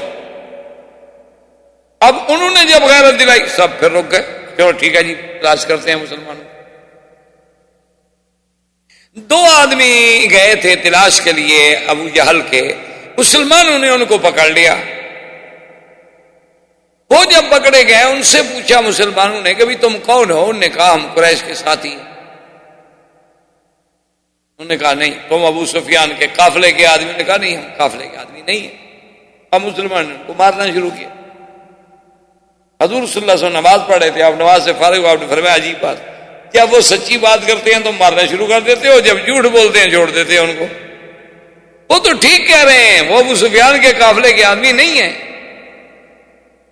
اب انہوں نے جب غیرت دلائی سب پھر رک گئے، چلو ٹھیک ہے جی تلاش کرتے ہیں مسلمانوں. 2 آدمی گئے تھے تلاش کے لیے ابو جہل کے، مسلمانوں نے ان کو پکڑ لیا. وہ جب پکڑے گئے ان سے پوچھا مسلمانوں نے کہ بھی تم کون ہو؟ انہوں نے کہا ہم قریش کے ساتھی ہیں. انہوں نے کہا نہیں تم ابو سفیان کے قافلے کے آدمی. نے کہا نہیں ہم قافلے کے آدمی نہیں ہیں. اب مسلمان نے ان کو مارنا شروع کیا. حضور صلی اللہ علیہ وسلم نماز پڑھ رہے تھے، آپ نماز سے فارغ، آپ نے فرمایا عجیب بات، جب وہ سچی بات کرتے ہیں تو مارنا شروع کر دیتے ہو، جب جھوٹ بولتے ہیں چھوڑ دیتے ہیں ان کو. وہ تو ٹھیک کہہ رہے ہیں، وہ ابو سفیان کے قافلے کے آدمی نہیں ہیں.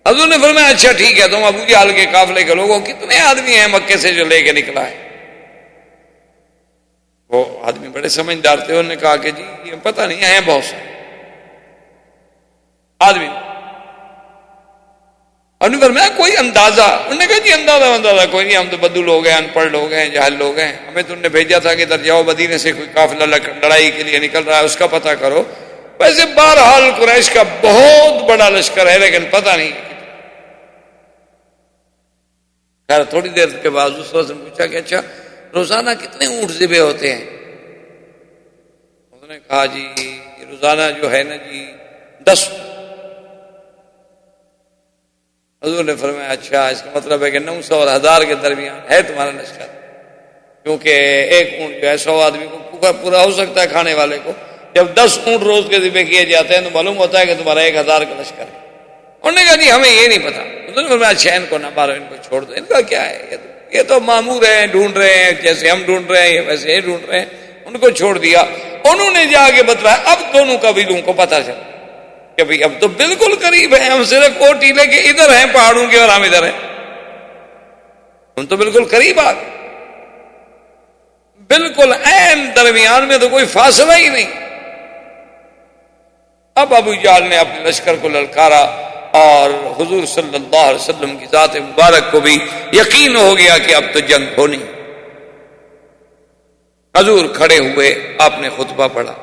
حضور نے فرمایا اچھا ٹھیک ہے، تم ابو جہل کے قافلے کے لوگوں کتنے آدمی ہیں مکے سے جو لے کے نکلا ہے؟ وہ آدمی بڑے سمجھدار تھے، انہوں نے کہا کہ جی یہ پتہ نہیں ہیں بہت سارے آدمی. انہوں نے فرمایا کوئی اندازہ؟ انہوں نے کہا جی اندازہ کوئی نہیں، ہم تو بدو لوگ ہیں، ان پڑھ لوگ ہیں، جاہل لوگ ہیں، ہمیں تو انہوں نے بھیجا تھا کہ ادھر جاؤ مدینے سے کوئی قافلہ لڑائی کے لیے نکل رہا ہے، اس کا پتہ کرو. ویسے بہرحال قریش کا بہت بڑا لشکر ہے لیکن پتہ نہیں. خیر تھوڑی دیر کے بعد اس نے پوچھا کہ اچھا روزانہ کتنے اونٹ ذبح ہوتے ہیں؟ انہوں نے کہا جی روزانہ جو ہے نا جی 10۔ حضور نے فرمایا اچھا اس کا مطلب ہے کہ 900 اور 1000 کے درمیان ہے تمہارا لشکر، کیونکہ ایک اونٹ جو ہے 100 آدمی کو پورا ہو سکتا ہے کھانے والے کو۔ جب 10 اونٹ روز کے ذبح کیے جاتے ہیں تو معلوم ہوتا ہے کہ تمہارا 1000 کا لشکر ہے۔ انہوں نے کہا جی ہمیں یہ نہیں پتا۔ حضور نے فرمایا اچھا ان کو نہ مارو، ان کو چھوڑ دو، ان کا کیا ہے، یہ تو مامور ہیں، ڈھونڈ رہے ہیں، جیسے ہم ڈھونڈ رہے ہیں یہ ویسے ہی ڈھونڈ رہے ہیں۔ ان کو چھوڑ دیا۔ انہوں نے جا کے بتلایا، اب دونوں قبیلوں کو پتہ چلا کہ بھئی اب تو بالکل قریب ہیں، ہم صرف وہ ٹیلے کے ادھر ہیں پہاڑوں کے اور ہم ادھر ہیں، ہم تو بالکل قریب آ گئے، بالکل عین درمیان میں تو کوئی فاصلہ ہی نہیں۔ اب ابو جہل نے اپنے لشکر کو للکارا اور حضور صلی اللہ علیہ وسلم کی ذات مبارک کو بھی یقین ہو گیا کہ اب تو جنگ ہونی۔ حضور کھڑے ہوئے، آپ نے خطبہ پڑھا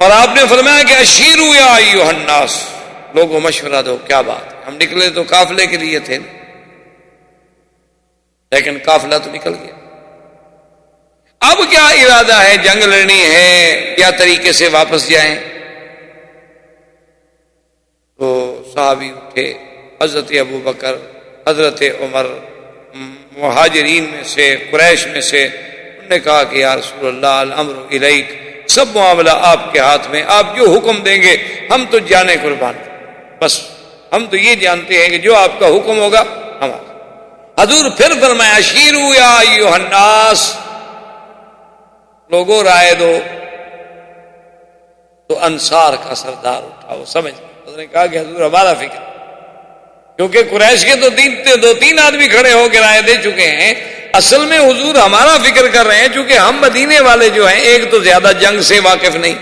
اور آپ نے فرمایا کہ اشیروا یا ایھا الناس، لوگوں مشورہ دو، کیا بات ہے، ہم نکلے تو قافلے کے لیے تھے لیکن قافلہ تو نکل گیا، اب کیا ارادہ ہے، جنگ لڑنی ہے یا طریقے سے واپس جائیں؟ تو صحابی اٹھے، حضرت ابو بکر، حضرت عمر، مہاجرین میں سے، قریش میں سے، انہوں نے کہا کہ یا رسول اللہ الامر الیک، سب معاملہ آپ کے ہاتھ میں، آپ جو حکم دیں گے ہم تو جانے قربان، بس ہم تو یہ جانتے ہیں کہ جو آپ کا حکم ہوگا ہمارا۔ حضور پھر فرمایا اشیروا یا ایھا الناس، لوگوں رائے دو۔ تو انصار کا سردار اٹھا، وہ سمجھ اس نے کہا کہ حضور ہمارا فکر، کیونکہ قریش کے تو 2-3 آدمی کھڑے ہو کے رائے دے چکے ہیں، اصل میں حضور ہمارا فکر کر رہے ہیں، چونکہ ہم مدینے والے جو ہیں ایک تو زیادہ جنگ سے واقف نہیں،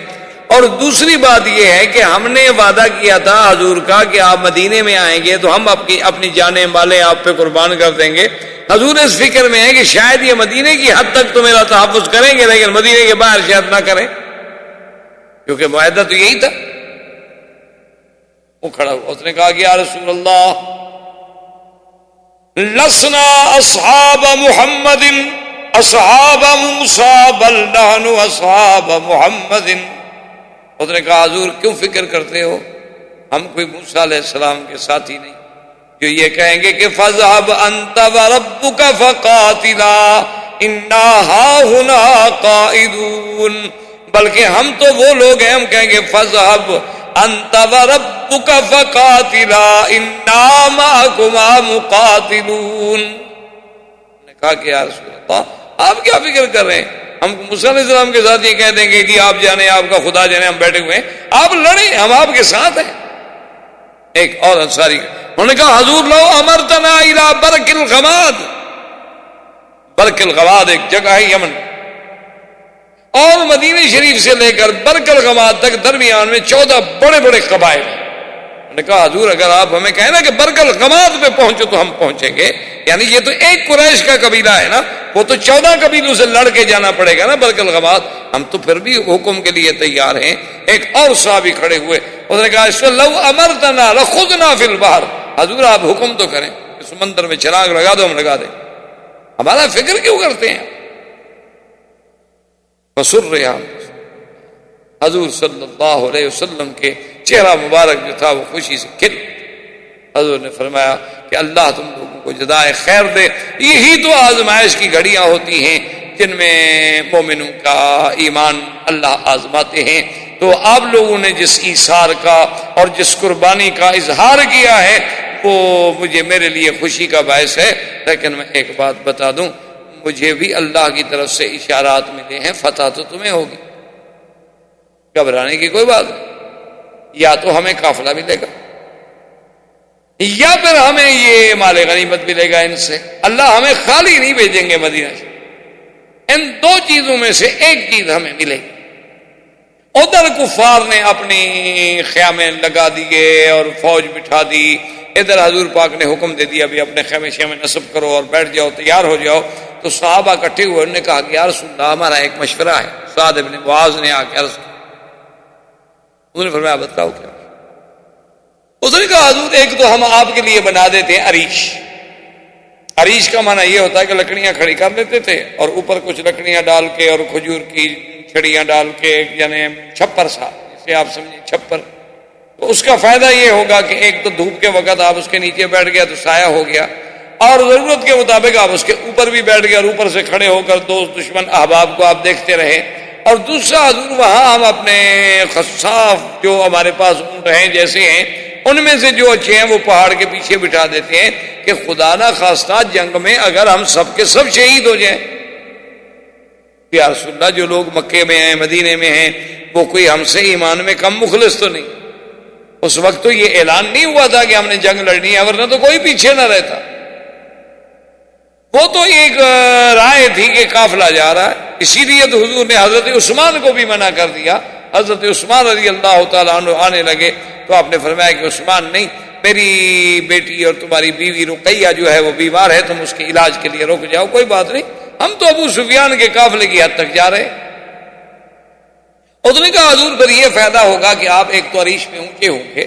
اور دوسری بات یہ ہے کہ ہم نے وعدہ کیا تھا حضور کا کہ آپ مدینے میں آئیں گے تو ہم اپنی جانیں مالیں آپ پہ قربان کر دیں گے۔ حضور اس فکر میں ہے کہ شاید یہ مدینے کی حد تک تو میرا تحفظ کریں گے لیکن مدینے کے باہر شاید نہ کریں، کیونکہ معاہدہ تو یہی تھا۔ وہ کھڑا ہوا، اس نے کہا کہ یا رسول اللہ لسنا اصحاب محمد اصحاب موسیٰ بل نحن اصحاب محمد۔ اس نے کہا حضور کیوں فکر کرتے ہو، ہم کوئی موسیٰ علیہ السلام کے ساتھی نہیں جو یہ کہیں گے کہ فَاذْهَبْ أَنْتَ وَرَبُّكَ فَقَاتِلَا إِنَّا هَاهُنَا قَاعِدُونَ، بلکہ ہم تو وہ لوگ ہیں، ہم کہیں گے فَاذْهَبْ أَنْتَ وَرَبُّكَ فَقَاتِلَا إِنَّا مَعَكُمَا مُقَاتِلُونَ۔ نے کہا کہ یا رسول اللہ آپ کیا فکر کر رہے ہیں، ہم موسیٰ علیہ السلام کے ساتھ یہ کہہ دیں گے کہ آپ جانے آپ کا خدا جانے، ہم بیٹھے ہوئے ہیں، آپ لڑیں ہم آپ کے ساتھ ہیں۔ ایک اور انصاری انہوں نے کہا حضور لو امرتنا الى برک الغواد، برک الغواد ایک جگہ ہے یمن، اور مدینہ شریف سے لے کر برک الغواد تک درمیان میں 14 بڑے بڑے قبائل ہیں۔ انہوں نے کہا حضور اگر آپ ہمیں کہیں نا کہ برک الغواد پہ پہنچو تو ہم پہنچیں گے، یعنی یہ تو ایک قریش کا قبیلہ ہے نا، وہ تو 14 قبیلوں سے لڑ کے جانا پڑے گا نا برک الغواد، ہم تو پھر بھی حکم کے لیے تیار ہیں۔ ایک اور صحابی کھڑے ہوئے، اس نے کہا لو امرتنا لخذنا فی البحر، حضور آپ حکم تو کریں، سمندر میں چھلانگ لگا دو ہم لگا دیں، ہمارا فکر کیوں کرتے ہیں؟ فسر رہا حضور صلی اللہ علیہ وسلم کے چہرہ مبارک جو تھا وہ خوشی سے کھل۔ حضور نے فرمایا کہ اللہ تم لوگوں کو جزائے خیر دے، یہی تو آزمائش کی گھڑیاں ہوتی ہیں جن میں مومنوں کا ایمان اللہ آزماتے ہیں۔ تو آپ لوگوں نے جس ایثار کا اور جس قربانی کا اظہار کیا ہے وہ مجھے میرے لیے خوشی کا باعث ہے، لیکن میں ایک بات بتا دوں، مجھے بھی اللہ کی طرف سے اشارات ملے ہیں، فتح تو تمہیں ہوگی، گھبرانے کی کوئی بات نہیں، یا تو ہمیں قافلہ ملے گا یا پھر ہمیں یہ مال غنیمت ملے گا ان سے، اللہ ہمیں خالی نہیں بھیجیں گے مدینہ سے، ان دو چیزوں میں سے ایک چیز ہمیں ملے گی۔ ادھر کفار نے اپنی خیمے لگا دیے اور فوج بٹھا دی، ادھر حضور پاک نے حکم دے دیا بھی اپنے خیمے شیمے نصب کرو اور بیٹھ جاؤ، تیار ہو جاؤ۔ تو صحابہ اکٹھے ہوئے، انہوں نے کہا کہ یا رسول اللہ ہمارا ایک مشورہ ہے۔ سعد بن معاذ نے آ کے عرض کیا، انہوں نے فرمایا بتاؤ کیا؟ اس نے کہا حضور ایک تو ہم آپ کے لیے بنا دیتے ہیں عریش، عریش کا معنی یہ ہوتا ہے کہ لکڑیاں کھڑی کر لیتے تھے اور اوپر کچھ لکڑیاں ڈال کے اور کھجور کی چھڑیاں ڈال کے، یعنی چھپر سا، جسے آپ سمجھیں چھپر. تو اس کا فائدہ یہ ہوگا کہ ایک تو دھوپ کے وقت آپ اس کے نیچے بیٹھ گیا تو سایہ ہو گیا، اور ضرورت کے مطابق آپ اس کے اوپر بھی بیٹھ گئے اور اوپر سے کھڑے ہو کر دوست دشمن احباب کو آپ دیکھتے رہے. اور دوسرا حضور وہاں ہم اپنے خصاف جو ہمارے پاس اونٹ ہیں جیسے ہیں، ان میں سے جو اچھے ہیں وہ پہاڑ کے پیچھے بٹھا دیتے ہیں کہ خدا نہ خواستہ جنگ میں اگر ہم سب کے سب شہید ہو جائیں. یا رسول اللہ، جو لوگ مکے میں ہیں، مدینے میں ہیں، وہ کوئی ہم سے ایمان میں کم مخلص تو نہیں. اس وقت تو یہ اعلان نہیں ہوا تھا کہ ہم نے جنگ لڑنی ہے، ورنہ تو کوئی پیچھے نہ رہتا. وہ تو ایک رائے تھی کہ قافلہ جا رہا ہے، اسی لیے تو حضور نے حضرت عثمان کو بھی منع کر دیا. حضرت عثمان رضی اللہ تعالیٰ عنہ آنے لگے تو آپ نے فرمایا کہ عثمان نہیں، میری بیٹی اور تمہاری بیوی رقیہ جو ہے وہ بیمار ہے، تم اس کے علاج کے لیے رک جاؤ، کوئی بات نہیں، ہم تو ابو سفیان کے قافلے کی حد تک جا رہے. اس نے کہا حضور پھر یہ فائدہ ہوگا کہ آپ ایک تو عریش میں اونچے ہوں گے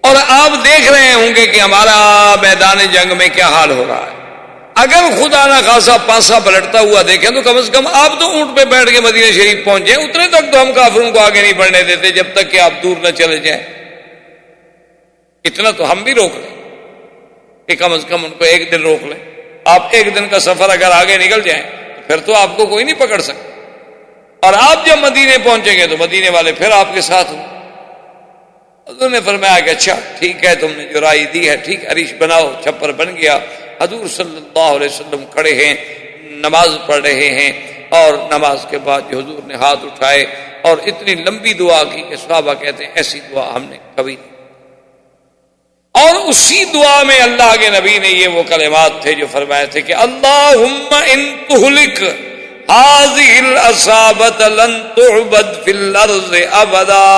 اور آپ دیکھ رہے ہوں گے کہ ہمارا میدان جنگ میں کیا حال ہو رہا ہے. اگر خدا نہ خاصا پانسا پلٹتا ہوا دیکھیں تو کم از کم آپ تو اونٹ پہ بیٹھ کے مدینہ شریف پہنچے، اتنے تک تو ہم کافروں کو آگے نہیں بڑھنے دیتے جب تک کہ آپ دور نہ چلے جائیں. اتنا تو ہم بھی روک لیں کہ کم از کم ان کو ایک دن روک لیں. آپ ایک دن کا سفر اگر آگے نکل جائیں تو پھر تو آپ کو کوئی نہیں پکڑ سکتا، اور آپ جب مدینے پہنچیں گے تو مدینے والے پھر آپ کے ساتھ ہوں. حضور نے فرمایا کہ اچھا ٹھیک ہے، تم نے جو رائے دی ہے ٹھیک، عریش بناؤ. چھپر بن گیا. حضور صلی اللہ علیہ وسلم کھڑے ہیں، نماز پڑھ رہے ہیں، اور نماز کے بعد جو حضور نے ہاتھ اٹھائے اور اتنی لمبی دعا کی کہ صحابہ کہتے ہیں ایسی دعا ہم نے کبھی نہیں. اور اسی دعا میں اللہ کے نبی نے یہ وہ کلمات تھے جو فرمائے تھے کہ اللہم ان تہلک هذه العصابۃ لن تعبد فی الارض ابدا،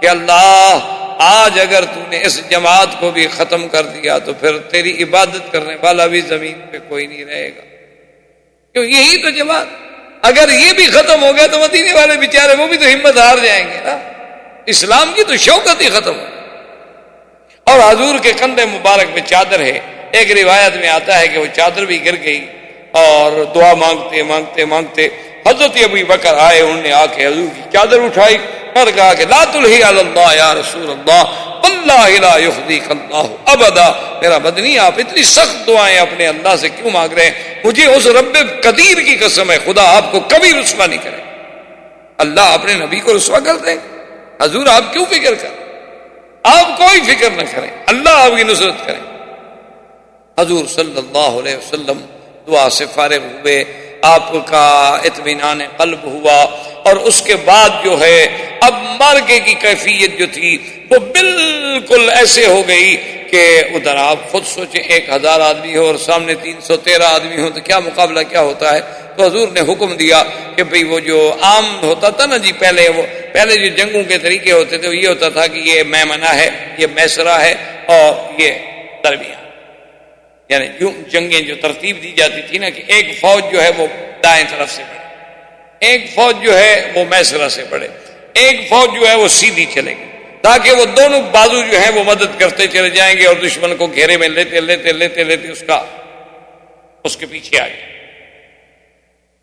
کہ اللہ آج اگر تو نے اس جماعت کو بھی ختم کر دیا تو پھر تیری عبادت کرنے والا بھی زمین پہ کوئی نہیں رہے گا. کیوں؟ یہی تو جماعت، اگر یہ بھی ختم ہو گیا تو مدینے والے بیچارے وہ بھی تو ہمت ہار جائیں گے نا. اسلام کی تو شوکت ہی ختم ہو. اور حضور کے کندھے مبارک میں چادر ہے. ایک روایت میں آتا ہے کہ وہ چادر بھی گر گئی اور دعا مانگتے مانگتے مانگتے حضرت ابو بکر آئے، انہوں نے آ کے حضور کی چادر اٹھائی اور کہا کہ لا تلہی علی اللہ یا رسول اللہ واللہ لا یخزیک اللہ ابدا. میرا مدنی، آپ اتنی سخت دعائیں اپنے اللہ سے کیوں مانگ رہے ہیں؟ مجھے اس رب قدیر کی قسم ہے خدا آپ کو کبھی رسوا نہیں کرے. اللہ اپنے نبی کو رسوا کر دیں؟ حضور آپ کیوں فکر کریں؟ آپ کوئی فکر نہ کریں، اللہ آپ کی نصرت کریں. حضور صلی اللہ علیہ وسلم دعا سے فارغ ہوئے، آپ کا اطمینان قلب ہوا، اور اس کے بعد جو ہے اب مارکے کی کیفیت جو تھی وہ بالکل ایسے ہو گئی کہ ادھر آپ خود سوچیں 1000 آدمی ہو اور سامنے 313 آدمی ہو تو کیا مقابلہ کیا ہوتا ہے. تو حضور نے حکم دیا کہ بھئی وہ جو عام ہوتا تھا نا جی، پہلے جو جنگوں کے طریقے ہوتے تھے وہ یہ ہوتا تھا کہ یہ میمنہ ہے، یہ میسرہ ہے، اور یہ درمیان، یعنی یوں جنگیں جو ترتیب دی جاتی تھی نا کہ ایک فوج جو ہے وہ دائیں طرف سے بڑھے، ایک فوج جو ہے وہ میسرہ سے بڑھے، ایک فوج جو ہے وہ سیدھی چلے گی، تاکہ وہ دونوں بازو جو ہیں وہ مدد کرتے چلے جائیں گے اور دشمن کو گھیرے میں لیتے لیتے لیتے لیتے اس کے پیچھے آ جائیں.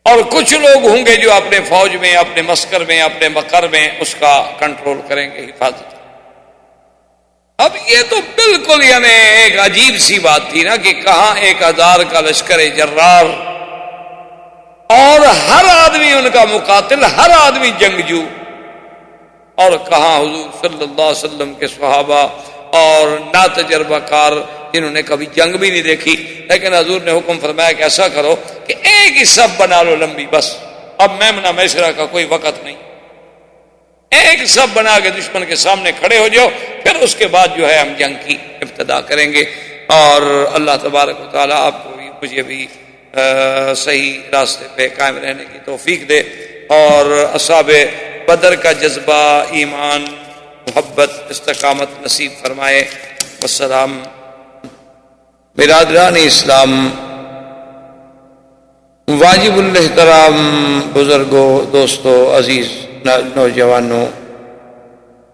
اور کچھ لوگ ہوں گے جو اپنے فوج میں، اپنے مسکر میں، اپنے مقر میں اس کا کنٹرول کریں گے، حفاظت. اب یہ تو بالکل یعنی ایک عجیب سی بات تھی نا کہ کہاں 1000 کا لشکر جرار اور ہر آدمی ان کا مقاتل، ہر آدمی جنگجو، اور کہاں حضور صلی اللہ علیہ وسلم کے صحابہ اور نا تجربہ کار جنہوں نے کبھی جنگ بھی نہیں دیکھی. لیکن حضور نے حکم فرمایا کہ ایسا کرو کہ ایک ہی صف بنا لو لمبی، بس اب میمنہ میسرہ کا کوئی وقت نہیں، ایک صف بنا کے دشمن کے سامنے کھڑے ہو جاؤ، پھر اس کے بعد جو ہے ہم جنگ کی ابتدا کریں گے. اور اللہ تبارک و تعالیٰ آپ کو بھی مجھے بھی صحیح راستے پہ قائم رہنے کی توفیق دے، اور اصحاب بدر کا جذبہ، ایمان، محبت، استقامت نصیب فرمائے. والسلام. برادران اسلام، واجب الاحترام بزرگوں، دوستوں، عزیز نوجوانوں،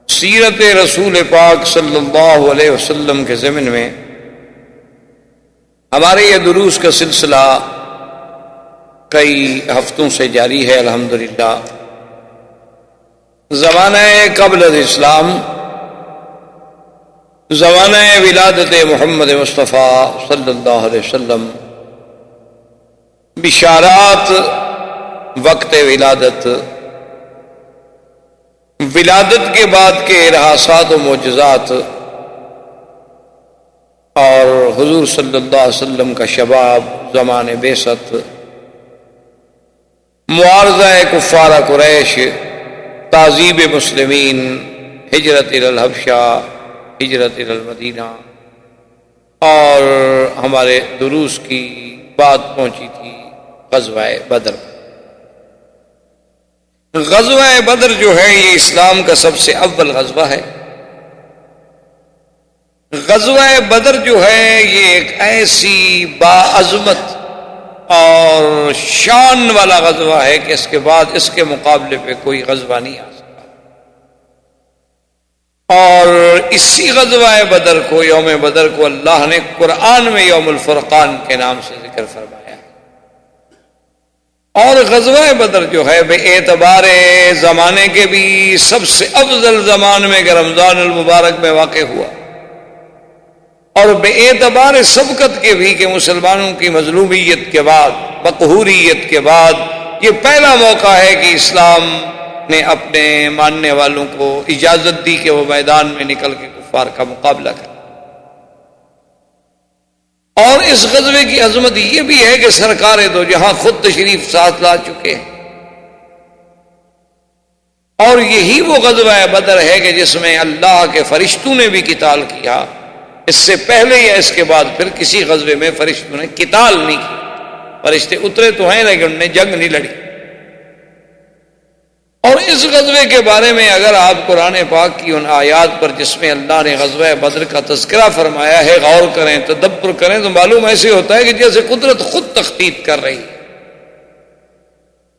سیرت رسول پاک صلی اللہ علیہ وسلم کے ضمن میں ہمارے یہ دروس کا سلسلہ کئی ہفتوں سے جاری ہے الحمدللہ۔ زمانہ قبل الاسلام، زمانہ ولادت محمد مصطفیٰ صلی اللہ علیہ وسلم، بشارات وقت ولادت، ولادت کے بعد کے ارہاسات و معجزات، اور حضور صلی اللہ علیہ وسلم کا شباب، زمان بعثت، معارضہ کفار قریش، تعذیب مسلمین، ہجرت الی الحبشہ، ہجرت الی المدینہ، اور ہمارے دروس کی بات پہنچی تھی غزوہ بدر۔ غزوہ بدر جو ہے یہ اسلام کا سب سے اول غزوہ ہے۔ غزوہ بدر جو ہے یہ ایک ایسی باعظمت اور شان والا غزوہ ہے کہ اس کے بعد اس کے مقابلے پہ کوئی غزوہ نہیں آ سکتا۔ اور اسی غزوہ بدر کو، یوم بدر کو، اللہ نے قرآن میں یوم الفرقان کے نام سے ذکر فرمایا ہے۔ اور غزوہ بدر جو ہے بے اعتبار زمانے کے بھی سب سے افضل زمان میں کہ رمضان المبارک میں واقع ہوا، اور بے اعتبار سبقت کے بھی کہ مسلمانوں کی مظلومیت کے بعد، مقہوریت کے بعد یہ پہلا موقع ہے کہ اسلام نے اپنے ماننے والوں کو اجازت دی کہ وہ میدان میں نکل کے کفار کا مقابلہ کریں۔ اور اس غزوے کی عظمت یہ بھی ہے کہ سرکار دو جہاں خود تشریف ساتھ لا چکے ہیں، اور یہی وہ غزوہ بدر ہے کہ جس میں اللہ کے فرشتوں نے بھی قتال کیا۔ اس سے پہلے یا اس کے بعد پھر کسی غزوے میں فرشتوں نے قتال نہیں کی۔ فرشتے اترے تو ہیں لیکن انہوں نے جنگ نہیں لڑی۔ اور اس غزوے کے بارے میں اگر آپ قرآن پاک کی ان آیات پر جس میں اللہ نے غزوہ بدر کا تذکرہ فرمایا ہے غور کریں، تدبر کریں، تو معلوم ایسے ہوتا ہے کہ جیسے قدرت خود تخطیط کر رہی ہے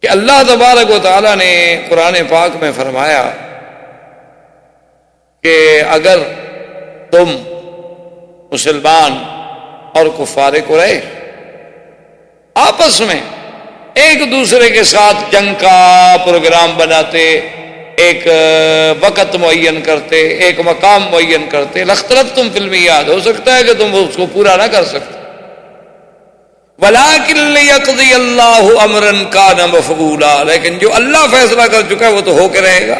کہ اللہ تبارک و تعالی نے قرآن پاک میں فرمایا کہ اگر تم مسلمان اور کفار قریش آپس میں ایک دوسرے کے ساتھ جنگ کا پروگرام بناتے، ایک وقت معین کرتے، ایک مقام معین کرتے، لاختلفتم فی المیعاد، ہو سکتا ہے کہ تم اس کو پورا نہ کر سکتے، ولیکن لیقضی اللہ امرا کان مفعولا، لیکن جو اللہ فیصلہ کر چکا ہے وہ تو ہو کے رہے گا۔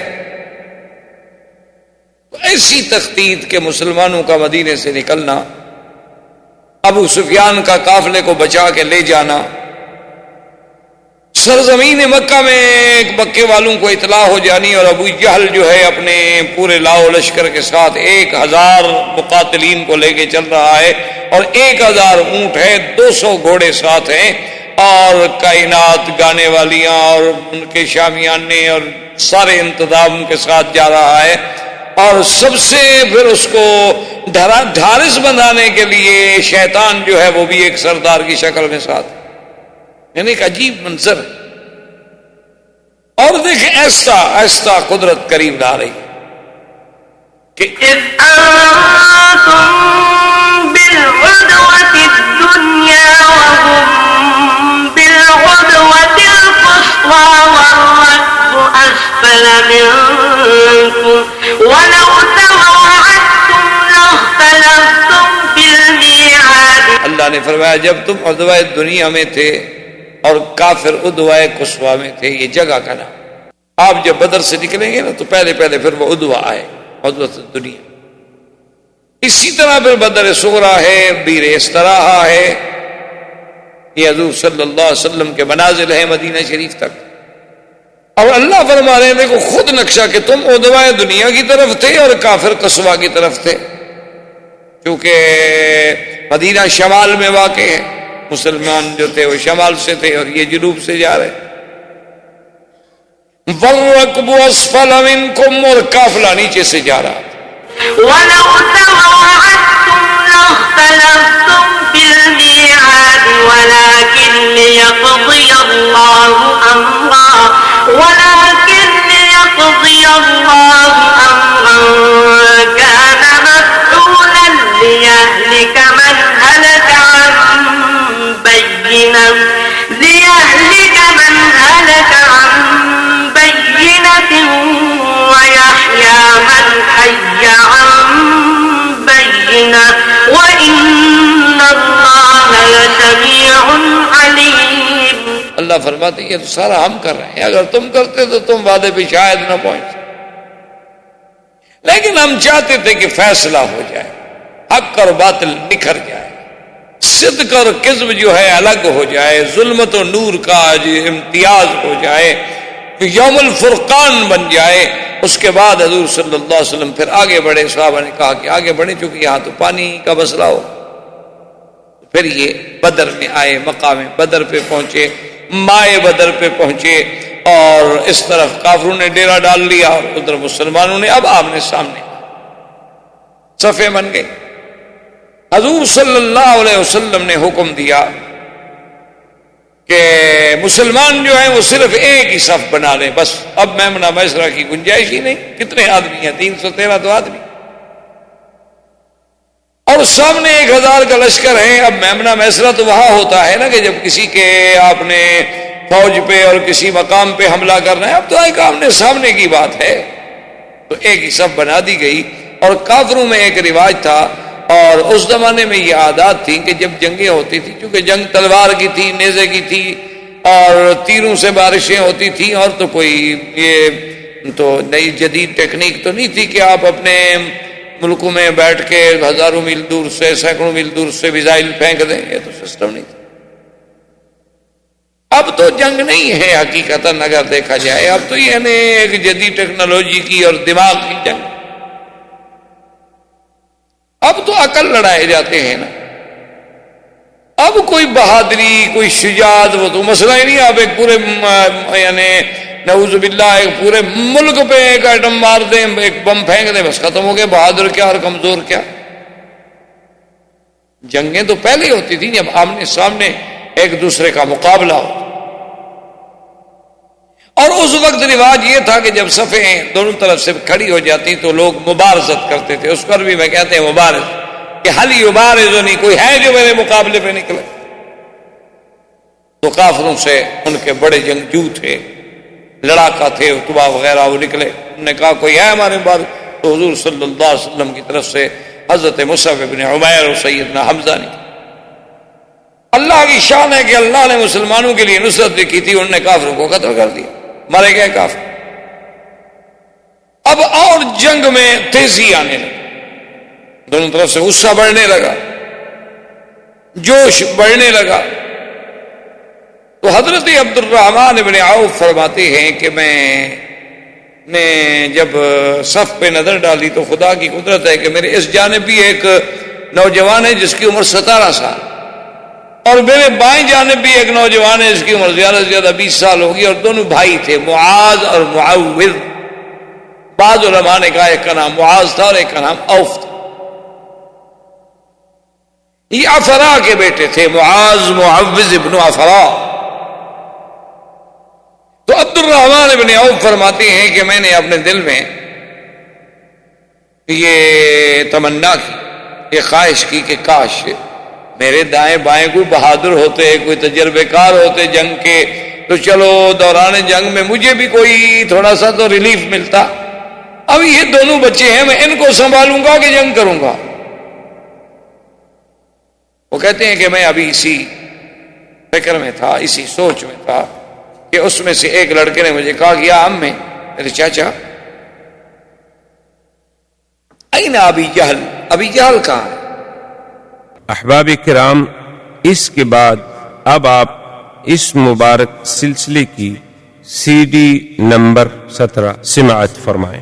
ایسی تخطیط کے مسلمانوں کا مدینے سے نکلنا، ابو سفیان کا قافلے کو بچا کے لے جانا، سرزمین مکہ میں مکے والوں کو اطلاع ہو جانی، اور ابو جہل جو ہے اپنے پورے لاؤ لشکر کے ساتھ 1000 مقاتلین کو لے کے چل رہا ہے، اور 1000 اونٹ ہے، 200 گھوڑے ساتھ ہیں، اور کائنات گانے والیاں اور ان کے شامیانے اور سارے انتظام کے ساتھ جا رہا ہے، اور سب سے پھر اس کو ڈھارس بنانے کے لیے شیطان جو ہے وہ بھی ایک سردار کی شکل میں ساتھ، یعنی ایک عجیب منظر ہے۔ اور دیکھیں ایسا ایسا قدرت قریب لا رہی کہ إذ أنتم بالعدوة الدنيا وهم بالعدوة القصوى والركب أسفل منكم ولو تواعدتم لاختلفتم في الميعاد۔ اللہ نے فرمایا جب تم عدوہ دنیا میں تھے اور کافر عدوہ قصوى میں تھے، یہ جگہ کا نام، آپ جب بدر سے نکلیں گے نا تو پہلے پھر وہ عدوہ آئے، عدوہ دنیا۔ اسی طرح پھر بدر صغریٰ ہے، بیر استراحہ ہے، یہ حضور صلی اللہ علیہ وسلم کے منازل ہیں مدینہ شریف تک۔ اور اللہ فرما رہے ہیں دیکھو خود نقشہ کہ تم عدوہ دنیا کی طرف تھے اور کافر قصوى کی طرف تھے، کیونکہ مدینہ شمال میں واقع ہے، مسلمان جو تھے وہ شمال سے تھے اور یہ جنوب سے جا رہے۔ وَالرَّكْبُ أَسْفَلَ مِنْكُمْ، اور قافلہ نیچے سے جا رہا تھا۔ وَلَوْ تَوَاعَدتُّمْ لَاخْتَلَفْتُمْ فِي الْمِيعَادِ وَلَكِنْ لِيَقْضِيَ اللَّهُ أَمْرًا كَانَ مَفْعُولًا لِيَهْلِكَ مَنْ هَلَكَ عَن سميع عليم. اللہ فرماتے ہیں یہ تو سارا ہم کر رہے ہیں، اگر تم کرتے تو تم وعدے پہ شاید نہ پہنچتے، لیکن ہم چاہتے تھے کہ فیصلہ ہو جائے، حق اور باطل نکھر جائے، صدق اور کذب جو ہے الگ ہو جائے، ظلمت و نور کا امتیاز ہو جائے، یوم الفرقان بن جائے. اس کے بعد حضور صلی اللہ علیہ وسلم پھر آگے بڑھے. صحابہ نے کہا کہ آگے بڑھے چونکہ یہاں تو پانی کا مسئلہ ہو. پھر یہ بدر میں آئے، مقام بدر پہ پہنچے، مائے بدر پہ پہنچے، اور اس طرف کافروں نے ڈیرا ڈال لیا اور ادھر مسلمانوں نے اب آمنے سامنے صفیں بن گئی. حضور صلی اللہ علیہ وسلم نے حکم دیا کہ مسلمان جو ہیں وہ صرف ایک ہی صف بنا لیں، بس اب میمنہ میسرہ کی گنجائش ہی نہیں. کتنے آدمی ہیں؟ 313 تو آدمی، اور سامنے 1000 کا لشکر ہے. اب میمنہ میسرہ تو وہاں ہوتا ہے نا کہ جب کسی کے آپ نے فوج پہ اور کسی مقام پہ حملہ کرنا ہے، اب تو ایک آمنے سامنے کی بات ہے. تو ایک ہی صف بنا دی گئی. اور کافروں میں ایک رواج تھا، اور اس زمانے میں یہ عادات تھی کہ جب جنگیں ہوتی تھی، چونکہ جنگ تلوار کی تھی، نیزے کی تھی، اور تیروں سے بارشیں ہوتی تھیں، اور تو کوئی یہ تو نئی جدید ٹیکنیک تو نہیں تھی کہ آپ اپنے ملکوں میں بیٹھ کے ہزاروں میل دور سے، سینکڑوں میل دور سے میزائل پھینک دیں، یہ تو سسٹم نہیں تھا. اب تو جنگ نہیں ہے حقیقتاً اگر دیکھا جائے، اب تو یہ ایک جدید ٹیکنالوجی کی اور دماغ کی جنگ. اب تو عقل لڑائے جاتے ہیں نا. اب کوئی بہادری، کوئی شجاعت وہ تو مسئلہ ہی نہیں. اب ایک پورے یعنی نعوذ باللہ ایک پورے ملک پہ ایک ایٹم مار دیں، ایک بم پھینک دیں، بس ختم ہو گئے. بہادر کیا اور کمزور کیا. جنگیں تو پہلے ہی ہوتی تھیں جب آمنے سامنے ایک دوسرے کا مقابلہ ہو. اور اس وقت رواج یہ تھا کہ جب صفیں دونوں طرف سے کھڑی ہو جاتی تو لوگ مبارزت کرتے تھے. اس پر بھی میں کہتے ہیں مبارز، کہ حل یبارزنی، کوئی ہے جو میرے مقابلے پہ نکلے. تو کافروں سے ان کے بڑے جنگجو تھے، لڑاکا تھے، اتبا وغیرہ، وہ نکلے. انہوں نے کہا کوئی ہے ہمارے بعد؟ تو حضور صلی اللہ علیہ وسلم کی طرف سے حضرت مصعب بن عمیر اور سیدنا حمزہ نے. اللہ کی شان ہے کہ اللہ نے مسلمانوں کے لیے نصرت لکھی تھی، انہوں نے کافروں کو قتل کر دیا، مارے گئے کافر. اب اور جنگ میں تیزی آنے لگی، دونوں طرف سے غصہ بڑھنے لگا، جوش بڑھنے لگا. تو حضرت عبد الرحمن بن عوف فرماتے ہیں کہ میں نے جب صف پہ نظر ڈالی تو خدا کی قدرت ہے کہ میرے اس جانب بھی ایک نوجوان ہے جس کی عمر 17 سال، اور میرے بائیں جانب بھی ایک نوجوان ہے جس کی عمر زیادہ سے زیادہ 20 سال ہوگی، اور دونوں بھائی تھے، معاذ اور معوذ. بعض علماء نے کہا ایک کا نام معاذ تھا اور ایک کا نام اوف تھا. یہ افرا کے بیٹے تھے، معاذ معوذ ابن افرا. تو عبد الرحمن ابن عوف فرماتے ہیں کہ میں نے اپنے دل میں یہ تمنا کی، یہ خواہش کی کہ کاش میرے دائیں بائیں کوئی بہادر ہوتے، کوئی تجربے کار ہوتے جنگ کے، تو چلو دوران جنگ میں مجھے بھی کوئی تھوڑا سا تو ریلیف ملتا. اب یہ دونوں بچے ہیں، میں ان کو سنبھالوں گا کہ جنگ کروں گا؟ وہ کہتے ہیں کہ میں ابھی اسی فکر میں تھا، اسی سوچ میں تھا کہ اس میں سے ایک لڑکے نے مجھے کہا کہ یا عمّے، میرے چاچا، این ابی جہل، ابی جہل کہاں ہے؟ احباب کرام، اس کے بعد اب آپ اس مبارک سلسلے کی CD نمبر 17 سماعت فرمائیں.